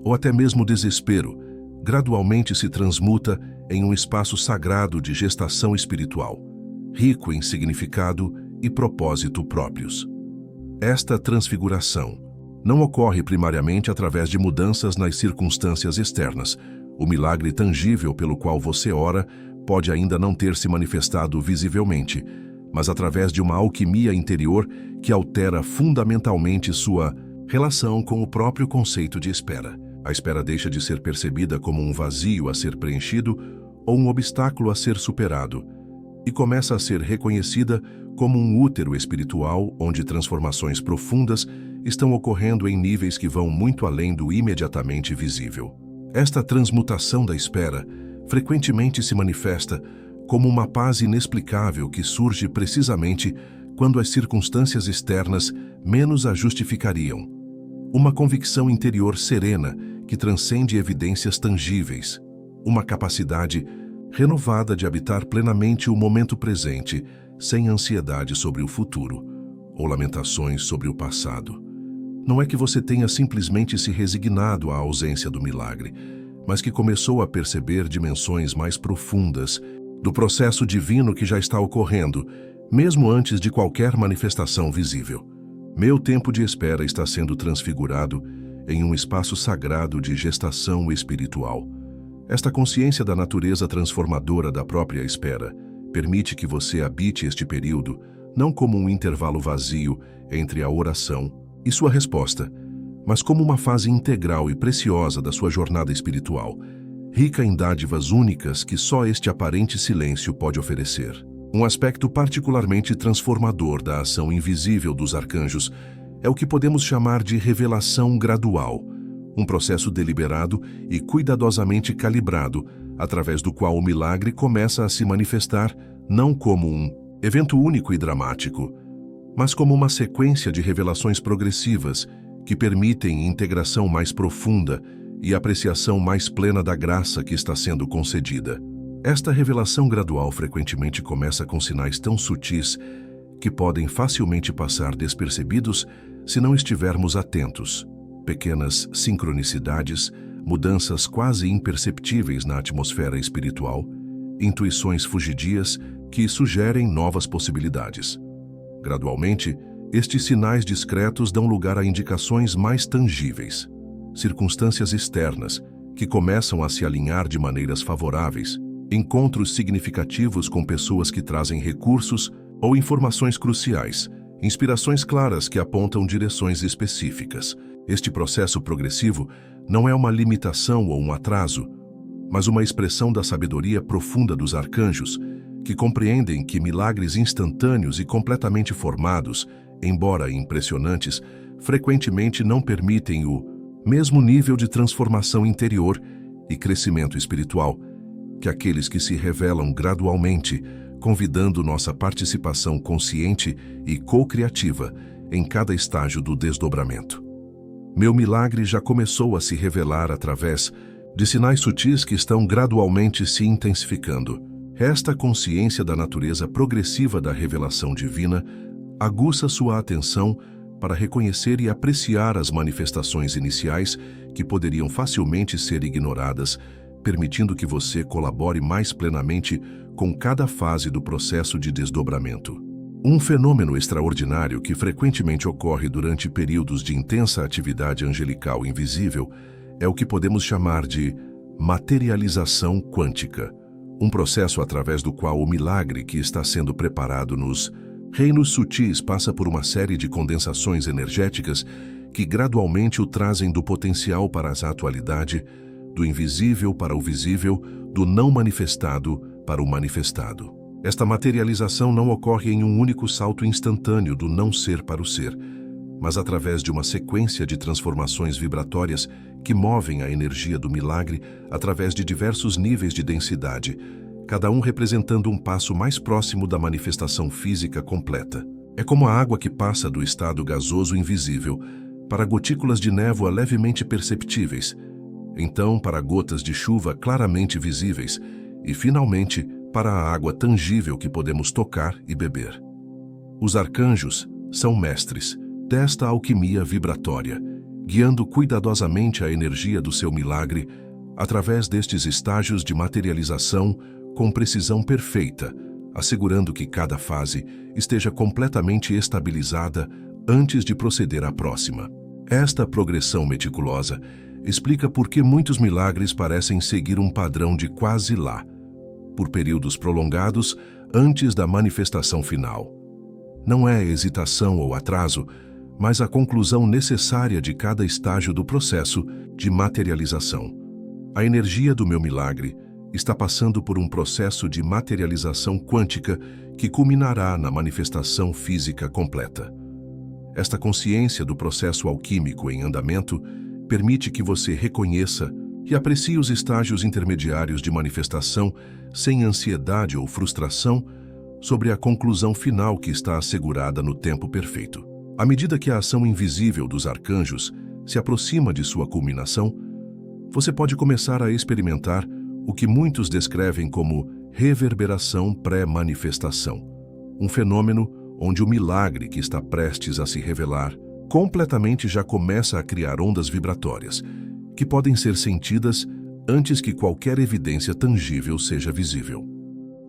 ou até mesmo desespero, gradualmente se transmuta em um espaço sagrado de gestação espiritual, rico em significado e propósito próprios. Esta transfiguração não ocorre primariamente através de mudanças nas circunstâncias externas. O milagre tangível pelo qual você ora pode ainda não ter se manifestado visivelmente, mas através de uma alquimia interior que altera fundamentalmente sua relação com o próprio conceito de espera. A espera deixa de ser percebida como um vazio a ser preenchido ou um obstáculo a ser superado, e começa a ser reconhecida como um útero espiritual onde transformações profundas estão ocorrendo em níveis que vão muito além do imediatamente visível. Esta transmutação da espera frequentemente se manifesta como uma paz inexplicável que surge precisamente quando as circunstâncias externas menos a justificariam. Uma convicção interior serena que transcende evidências tangíveis, uma capacidade renovada de habitar plenamente o momento presente, sem ansiedade sobre o futuro ou lamentações sobre o passado. Não é que você tenha simplesmente se resignado à ausência do milagre, mas que começou a perceber dimensões mais profundas do processo divino que já está ocorrendo, mesmo antes de qualquer manifestação visível. Meu tempo de espera está sendo transfigurado em um espaço sagrado de gestação espiritual. Esta consciência da natureza transformadora da própria espera permite que você habite este período não como um intervalo vazio entre a oração e sua resposta, mas como uma fase integral e preciosa da sua jornada espiritual, rica em dádivas únicas que só este aparente silêncio pode oferecer. Um aspecto particularmente transformador da ação invisível dos arcanjos é o que podemos chamar de revelação gradual, um processo deliberado e cuidadosamente calibrado, através do qual o milagre começa a se manifestar não como um evento único e dramático, mas como uma sequência de revelações progressivas que permitem integração mais profunda e apreciação mais plena da graça que está sendo concedida. Esta revelação gradual frequentemente começa com sinais tão sutis que podem facilmente passar despercebidos se não estivermos atentos. Pequenas sincronicidades, mudanças quase imperceptíveis na atmosfera espiritual, intuições fugidias que sugerem novas possibilidades. Gradualmente, estes sinais discretos dão lugar a indicações mais tangíveis, circunstâncias externas que começam a se alinhar de maneiras favoráveis, encontros significativos com pessoas que trazem recursos ou informações cruciais, inspirações claras que apontam direções específicas. Este processo progressivo não é uma limitação ou um atraso, mas uma expressão da sabedoria profunda dos arcanjos, que compreendem que milagres instantâneos e completamente formados, embora impressionantes, frequentemente não permitem o mesmo nível de transformação interior e crescimento espiritual que aqueles que se revelam gradualmente, convidando nossa participação consciente e co-criativa em cada estágio do desdobramento. Meu milagre já começou a se revelar através de sinais sutis que estão gradualmente se intensificando. Esta consciência da natureza progressiva da revelação divina aguça sua atenção para reconhecer e apreciar as manifestações iniciais que poderiam facilmente ser ignoradas, permitindo que você colabore mais plenamente com cada fase do processo de desdobramento. Um fenômeno extraordinário que frequentemente ocorre durante períodos de intensa atividade angelical invisível é o que podemos chamar de materialização quântica, um processo através do qual o milagre que está sendo preparado nos reinos sutis passa por uma série de condensações energéticas que gradualmente o trazem do potencial para a atualidade, do invisível para o visível, do não manifestado para o manifestado. Esta materialização não ocorre em um único salto instantâneo do não ser para o ser. mas através de uma sequência de transformações vibratórias que movem a energia do milagre através de diversos níveis de densidade, cada um representando um passo mais próximo da manifestação física completa. É como a água que passa do estado gasoso invisível para gotículas de névoa levemente perceptíveis, então para gotas de chuva claramente visíveis e, finalmente, para a água tangível que podemos tocar e beber. Os arcanjos são mestres desta alquimia vibratória, guiando cuidadosamente a energia do seu milagre através destes estágios de materialização com precisão perfeita, assegurando que cada fase esteja completamente estabilizada antes de proceder à próxima. Esta progressão meticulosa explica por que muitos milagres parecem seguir um padrão de quase lá, por períodos prolongados antes da manifestação final. Não é hesitação ou atraso, mas a conclusão necessária de cada estágio do processo de materialização. A energia do meu milagre está passando por um processo de materialização quântica que culminará na manifestação física completa. Esta consciência do processo alquímico em andamento permite que você reconheça e aprecie os estágios intermediários de manifestação sem ansiedade ou frustração sobre a conclusão final que está assegurada no tempo perfeito. À medida que a ação invisível dos arcanjos se aproxima de sua culminação, você pode começar a experimentar o que muitos descrevem como reverberação pré-manifestação, um fenômeno onde o milagre que está prestes a se revelar completamente já começa a criar ondas vibratórias, que podem ser sentidas antes que qualquer evidência tangível seja visível.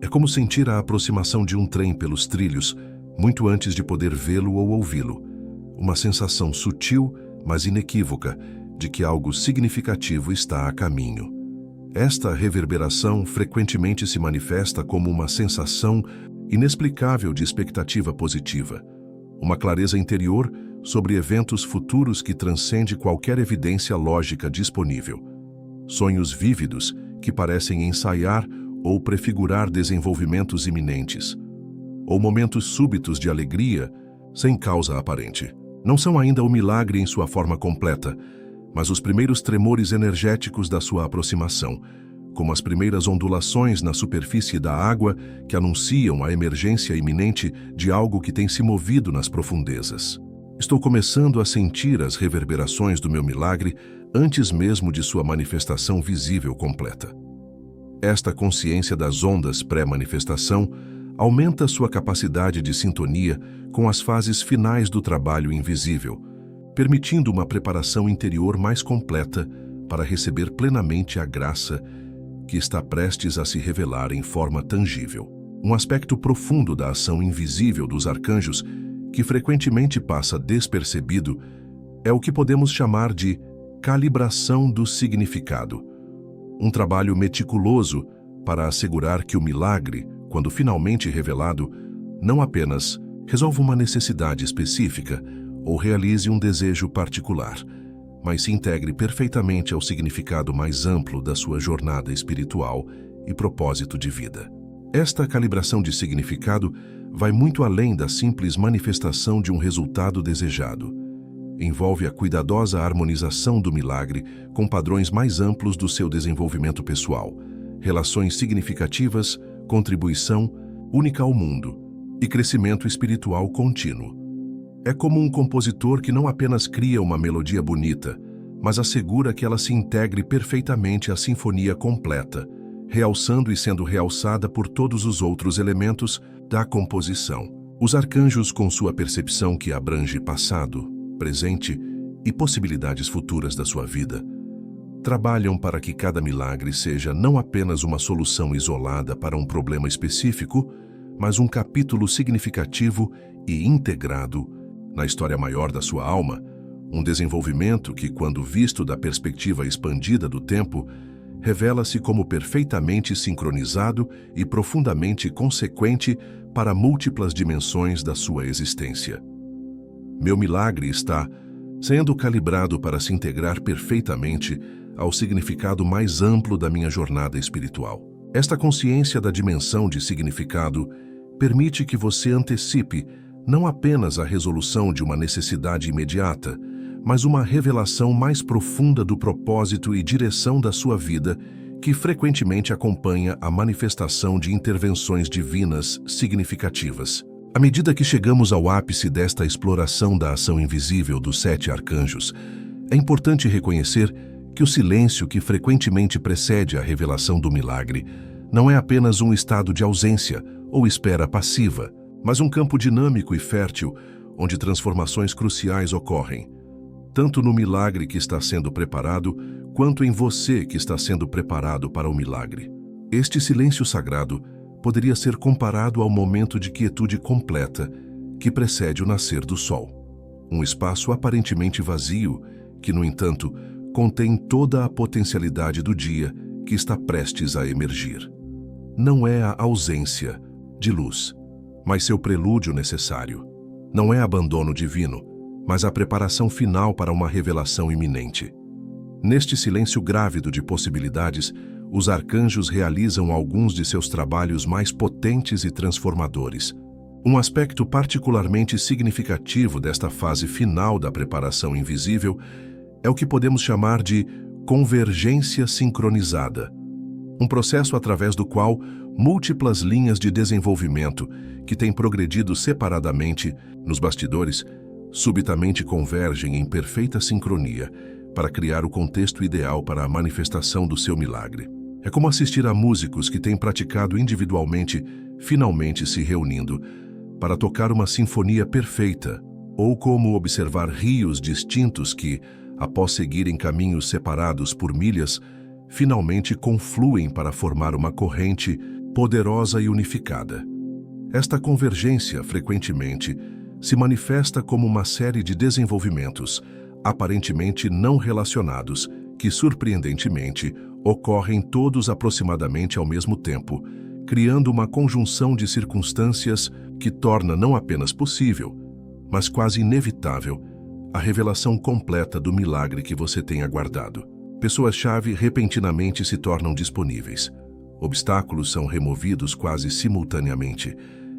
É como sentir a aproximação de um trem pelos trilhos, muito antes de poder vê-lo ou ouvi-lo. Uma sensação sutil, mas inequívoca, de que algo significativo está a caminho. Esta reverberação frequentemente se manifesta como uma sensação inexplicável de expectativa positiva, uma clareza interior sobre eventos futuros que transcende qualquer evidência lógica disponível. Sonhos vívidos que parecem ensaiar ou prefigurar desenvolvimentos iminentes, ou momentos súbitos de alegria sem causa aparente. Não são ainda o milagre em sua forma completa, mas os primeiros tremores energéticos da sua aproximação, como as primeiras ondulações na superfície da água que anunciam a emergência iminente de algo que tem se movido nas profundezas. Estou começando a sentir as reverberações do meu milagre antes mesmo de sua manifestação visível completa. Esta consciência das ondas pré-manifestação aumenta sua capacidade de sintonia com as fases finais do trabalho invisível, permitindo uma preparação interior mais completa para receber plenamente a graça que está prestes a se revelar em forma tangível. Um aspecto profundo da ação invisível dos arcanjos, que frequentemente passa despercebido, é o que podemos chamar de calibração do significado. Um trabalho meticuloso para assegurar que o milagre, quando finalmente revelado, não apenas resolva uma necessidade específica ou realize um desejo particular, mas se integre perfeitamente ao significado mais amplo da sua jornada espiritual e propósito de vida. Esta calibração de significado vai muito além da simples manifestação de um resultado desejado. Envolve a cuidadosa harmonização do milagre com padrões mais amplos do seu desenvolvimento pessoal, relações significativas, contribuição única ao mundo e crescimento espiritual contínuo. É como um compositor que não apenas cria uma melodia bonita, mas assegura que ela se integre perfeitamente à sinfonia completa, realçando e sendo realçada por todos os outros elementos da composição. Os arcanjos, com sua percepção que abrange passado, presente e possibilidades futuras da sua vida, trabalham para que cada milagre seja não apenas uma solução isolada para um problema específico, mas um capítulo significativo e integrado na história maior da sua alma, um desenvolvimento que, quando visto da perspectiva expandida do tempo, revela-se como perfeitamente sincronizado e profundamente consequente para múltiplas dimensões da sua existência. Meu milagre está sendo calibrado para se integrar perfeitamente ao significado mais amplo da minha jornada espiritual. Esta consciência da dimensão de significado permite que você antecipe não apenas a resolução de uma necessidade imediata, mas uma revelação mais profunda do propósito e direção da sua vida, que frequentemente acompanha a manifestação de intervenções divinas significativas. À medida que chegamos ao ápice desta exploração da ação invisível dos 7 arcanjos, é importante reconhecer que o silêncio que frequentemente precede a revelação do milagre não é apenas um estado de ausência ou espera passiva, mas um campo dinâmico e fértil onde transformações cruciais ocorrem, tanto no milagre que está sendo preparado, quanto em você que está sendo preparado para o milagre. Este silêncio sagrado poderia ser comparado ao momento de quietude completa que precede o nascer do sol. Um espaço aparentemente vazio que, no entanto, contém toda a potencialidade do dia que está prestes a emergir. Não é a ausência de luz, mas seu prelúdio necessário. Não é abandono divino, mas a preparação final para uma revelação iminente. Neste silêncio grávido de possibilidades, os arcanjos realizam alguns de seus trabalhos mais potentes e transformadores. Um aspecto particularmente significativo desta fase final da preparação invisível é o que podemos chamar de convergência sincronizada. Um processo através do qual múltiplas linhas de desenvolvimento, que têm progredido separadamente nos bastidores, subitamente convergem em perfeita sincronia para criar o contexto ideal para a manifestação do seu milagre. É como assistir a músicos que têm praticado individualmente, finalmente se reunindo para tocar uma sinfonia perfeita, ou como observar rios distintos que, após seguirem caminhos separados por milhas, finalmente confluem para formar uma corrente poderosa e unificada. Esta convergência, frequentemente, se manifesta como uma série de desenvolvimentos, aparentemente não relacionados, que, surpreendentemente, ocorrem todos aproximadamente ao mesmo tempo, criando uma conjunção de circunstâncias que torna não apenas possível, mas quase inevitável, a revelação completa do milagre que você tem aguardado. Pessoas-chave repentinamente se tornam disponíveis. Obstáculos são removidos quase simultaneamente.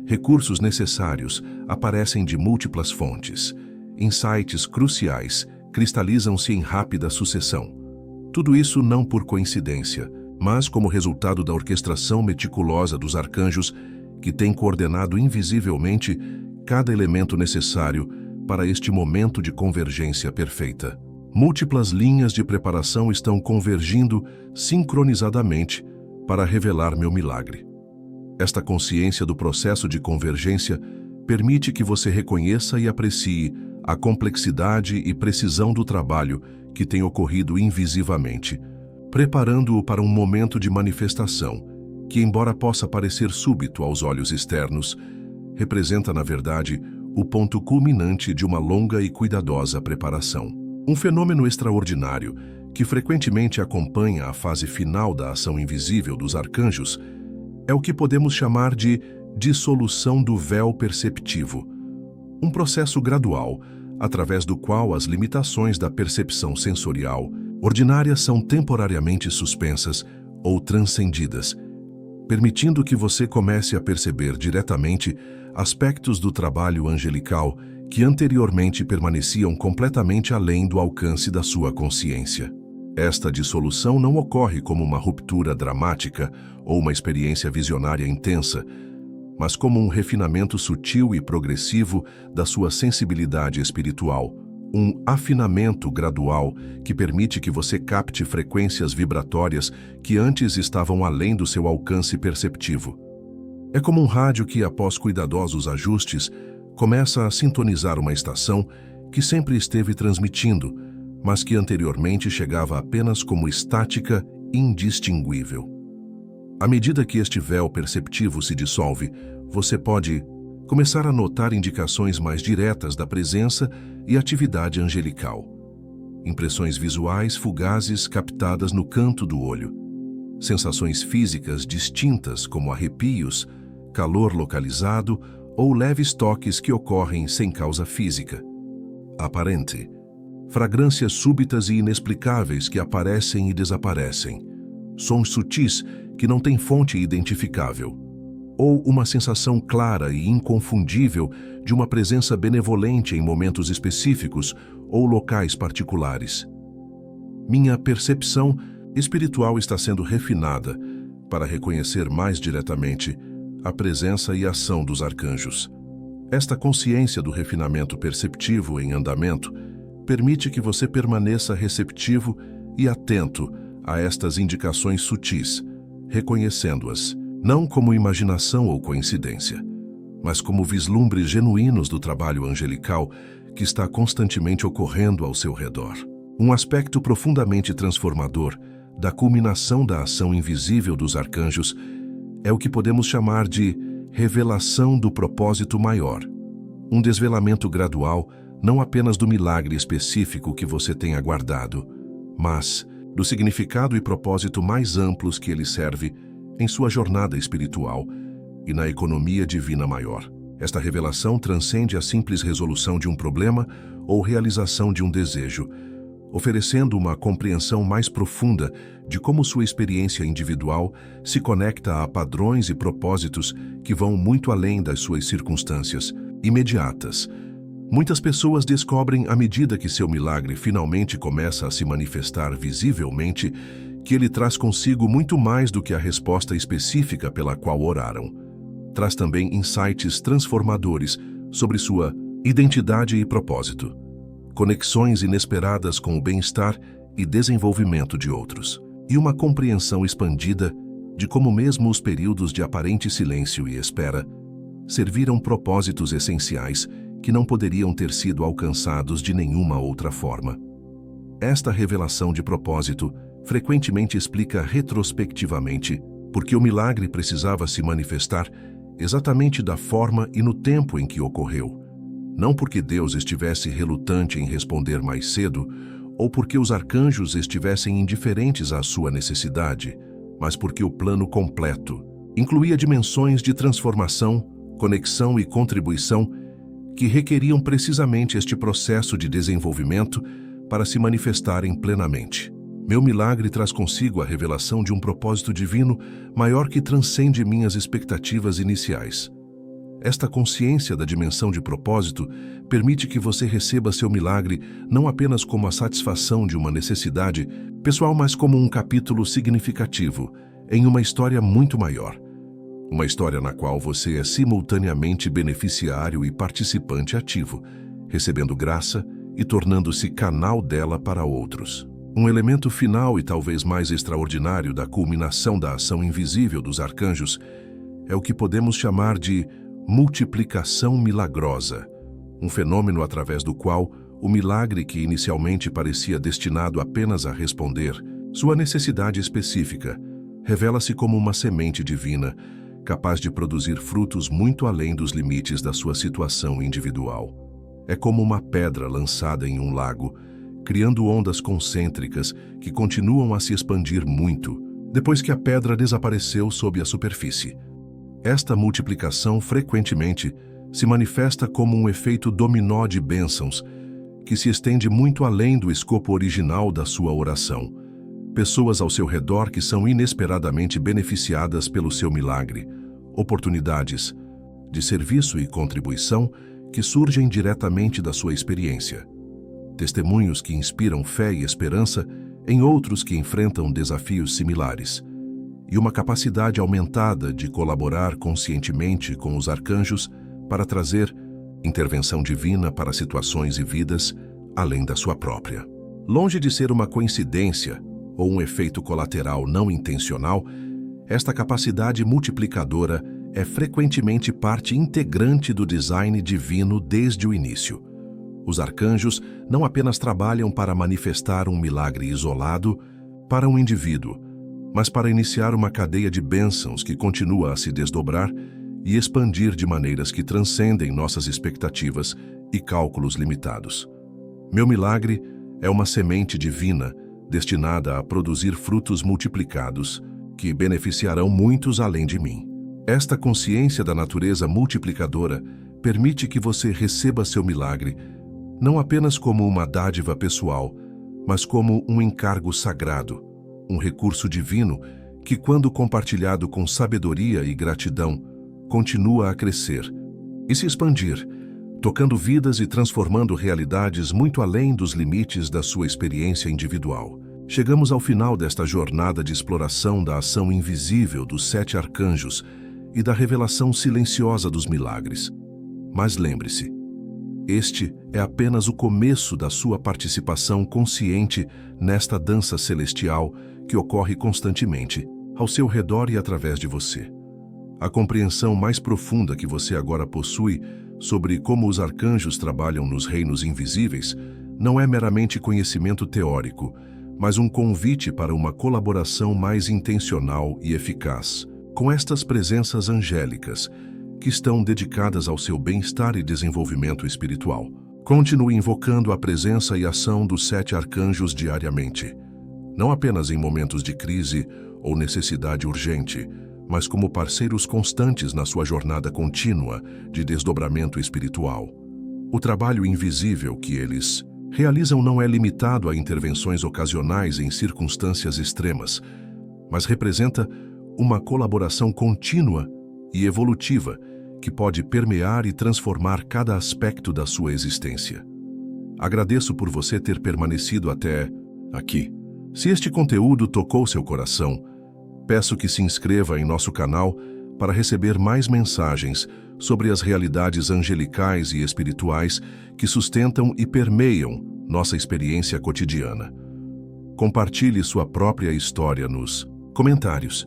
Recursos necessários aparecem de múltiplas fontes. Insights cruciais cristalizam-se em rápida sucessão. Tudo isso não por coincidência, mas como resultado da orquestração meticulosa dos arcanjos que têm coordenado invisivelmente cada elemento necessário para este momento de convergência perfeita. Múltiplas linhas de preparação estão convergindo sincronizadamente para revelar meu milagre. Esta consciência do processo de convergência permite que você reconheça e aprecie a complexidade e precisão do trabalho que tem ocorrido invisivamente, preparando-o para um momento de manifestação que, embora possa parecer súbito aos olhos externos, representa, na verdade, o ponto culminante de uma longa e cuidadosa preparação. Um fenômeno extraordinário que frequentemente acompanha a fase final da ação invisível dos arcanjos é o que podemos chamar de dissolução do véu perceptivo, um processo gradual através do qual as limitações da percepção sensorial ordinária são temporariamente suspensas ou transcendidas, permitindo que você comece a perceber diretamente aspectos do trabalho angelical que anteriormente permaneciam completamente além do alcance da sua consciência. Esta dissolução não ocorre como uma ruptura dramática ou uma experiência visionária intensa, mas como um refinamento sutil e progressivo da sua sensibilidade espiritual, um afinamento gradual que permite que você capte frequências vibratórias que antes estavam além do seu alcance perceptivo. É como um rádio que, após cuidadosos ajustes, começa a sintonizar uma estação que sempre esteve transmitindo, mas que anteriormente chegava apenas como estática indistinguível. À medida que este véu perceptivo se dissolve, você pode começar a notar indicações mais diretas da presença e atividade angelical. Impressões visuais fugazes captadas no canto do olho. Sensações físicas distintas como arrepios, calor localizado ou leves toques que ocorrem sem causa física. Aparente. Fragrâncias súbitas e inexplicáveis que aparecem e desaparecem. Sons sutis que não têm fonte identificável. ou uma sensação clara e inconfundível de uma presença benevolente em momentos específicos ou locais particulares. Minha percepção espiritual está sendo refinada para reconhecer mais diretamente a presença e ação dos arcanjos. Esta consciência do refinamento perceptivo em andamento permite que você permaneça receptivo e atento a estas indicações sutis, reconhecendo-as, não como imaginação ou coincidência, mas como vislumbres genuínos do trabalho angelical que está constantemente ocorrendo ao seu redor. Um aspecto profundamente transformador da culminação da ação invisível dos arcanjos é o que podemos chamar de revelação do propósito maior. Um desvelamento gradual não apenas do milagre específico que você tem aguardado, mas do significado e propósito mais amplos que ele serve em sua jornada espiritual e na economia divina maior. Esta revelação transcende a simples resolução de um problema ou realização de um desejo, oferecendo uma compreensão mais profunda de como sua experiência individual se conecta a padrões e propósitos que vão muito além das suas circunstâncias imediatas. Muitas pessoas descobrem, à medida que seu milagre finalmente começa a se manifestar visivelmente, que ele traz consigo muito mais do que a resposta específica pela qual oraram. Traz também insights transformadores sobre sua identidade e propósito, conexões inesperadas com o bem-estar e desenvolvimento de outros, e uma compreensão expandida de como mesmo os períodos de aparente silêncio e espera serviram propósitos essenciais que não poderiam ter sido alcançados de nenhuma outra forma. Esta revelação de propósito frequentemente explica retrospectivamente por que o milagre precisava se manifestar exatamente da forma e no tempo em que ocorreu. Não porque Deus estivesse relutante em responder mais cedo, ou porque os arcanjos estivessem indiferentes à sua necessidade, mas porque o plano completo incluía dimensões de transformação, conexão e contribuição que requeriam precisamente este processo de desenvolvimento para se manifestarem plenamente. Meu milagre traz consigo a revelação de um propósito divino maior que transcende minhas expectativas iniciais. Esta consciência da dimensão de propósito permite que você receba seu milagre não apenas como a satisfação de uma necessidade pessoal, mas como um capítulo significativo em uma história muito maior. Uma história na qual você é simultaneamente beneficiário e participante ativo, recebendo graça e tornando-se canal dela para outros. Um elemento final e talvez mais extraordinário da culminação da ação invisível dos arcanjos é o que podemos chamar de multiplicação milagrosa, um fenômeno através do qual o milagre que inicialmente parecia destinado apenas a responder sua necessidade específica revela-se como uma semente divina, capaz de produzir frutos muito além dos limites da sua situação individual. É como uma pedra lançada em um lago, criando ondas concêntricas que continuam a se expandir muito, depois que a pedra desapareceu sob a superfície. Esta multiplicação frequentemente se manifesta como um efeito dominó de bênçãos, que se estende muito além do escopo original da sua oração. Pessoas ao seu redor que são inesperadamente beneficiadas pelo seu milagre, oportunidades de serviço e contribuição que surgem diretamente da sua experiência, testemunhos que inspiram fé e esperança em outros que enfrentam desafios similares, e uma capacidade aumentada de colaborar conscientemente com os arcanjos para trazer intervenção divina para situações e vidas além da sua própria. Longe de ser uma coincidência ou um efeito colateral não intencional, esta capacidade multiplicadora é frequentemente parte integrante do design divino desde o início. Os arcanjos não apenas trabalham para manifestar um milagre isolado para um indivíduo, mas para iniciar uma cadeia de bênçãos que continua a se desdobrar e expandir de maneiras que transcendem nossas expectativas e cálculos limitados. Meu milagre é uma semente divina destinada a produzir frutos multiplicados que beneficiarão muitos além de mim. Esta consciência da natureza multiplicadora permite que você receba seu milagre não apenas como uma dádiva pessoal, mas como um encargo sagrado, um recurso divino que, quando compartilhado com sabedoria e gratidão, continua a crescer e se expandir, tocando vidas e transformando realidades muito além dos limites da sua experiência individual. Chegamos ao final desta jornada de exploração da ação invisível dos 7 arcanjos e da revelação silenciosa dos milagres. Mas lembre-se, este é apenas o começo da sua participação consciente nesta dança celestial que ocorre constantemente, ao seu redor e através de você. A compreensão mais profunda que você agora possui sobre como os arcanjos trabalham nos reinos invisíveis não é meramente conhecimento teórico, mas um convite para uma colaboração mais intencional e eficaz com estas presenças angélicas que estão dedicadas ao seu bem-estar e desenvolvimento espiritual. Continue invocando a presença e ação dos 7 arcanjos diariamente, não apenas em momentos de crise ou necessidade urgente, mas como parceiros constantes na sua jornada contínua de desdobramento espiritual. O trabalho invisível que eles realizam não é limitado a intervenções ocasionais em circunstâncias extremas, mas representa uma colaboração contínua e evolutiva que pode permear e transformar cada aspecto da sua existência. Agradeço por você ter permanecido até aqui. Se este conteúdo tocou seu coração, peço que se inscreva em nosso canal para receber mais mensagens sobre as realidades angelicais e espirituais que sustentam e permeiam nossa experiência cotidiana. Compartilhe sua própria história nos comentários,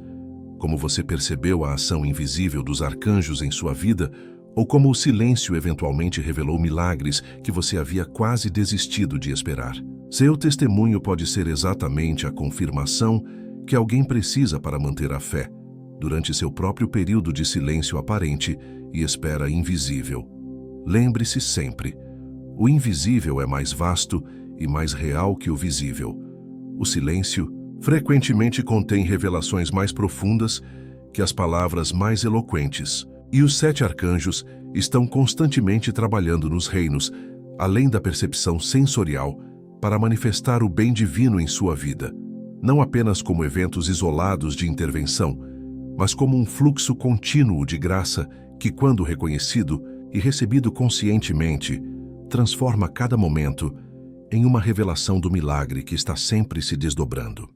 como você percebeu a ação invisível dos arcanjos em sua vida ou como o silêncio eventualmente revelou milagres que você havia quase desistido de esperar. Seu testemunho pode ser exatamente a confirmação que alguém precisa para manter a fé, durante seu próprio período de silêncio aparente e espera invisível. Lembre-se sempre, o invisível é mais vasto e mais real que o visível. O silêncio frequentemente contém revelações mais profundas que as palavras mais eloquentes, e os 7 arcanjos estão constantemente trabalhando nos reinos, além da percepção sensorial, para manifestar o bem divino em sua vida, não apenas como eventos isolados de intervenção, mas como um fluxo contínuo de graça que, quando reconhecido e recebido conscientemente, transforma cada momento em uma revelação do milagre que está sempre se desdobrando.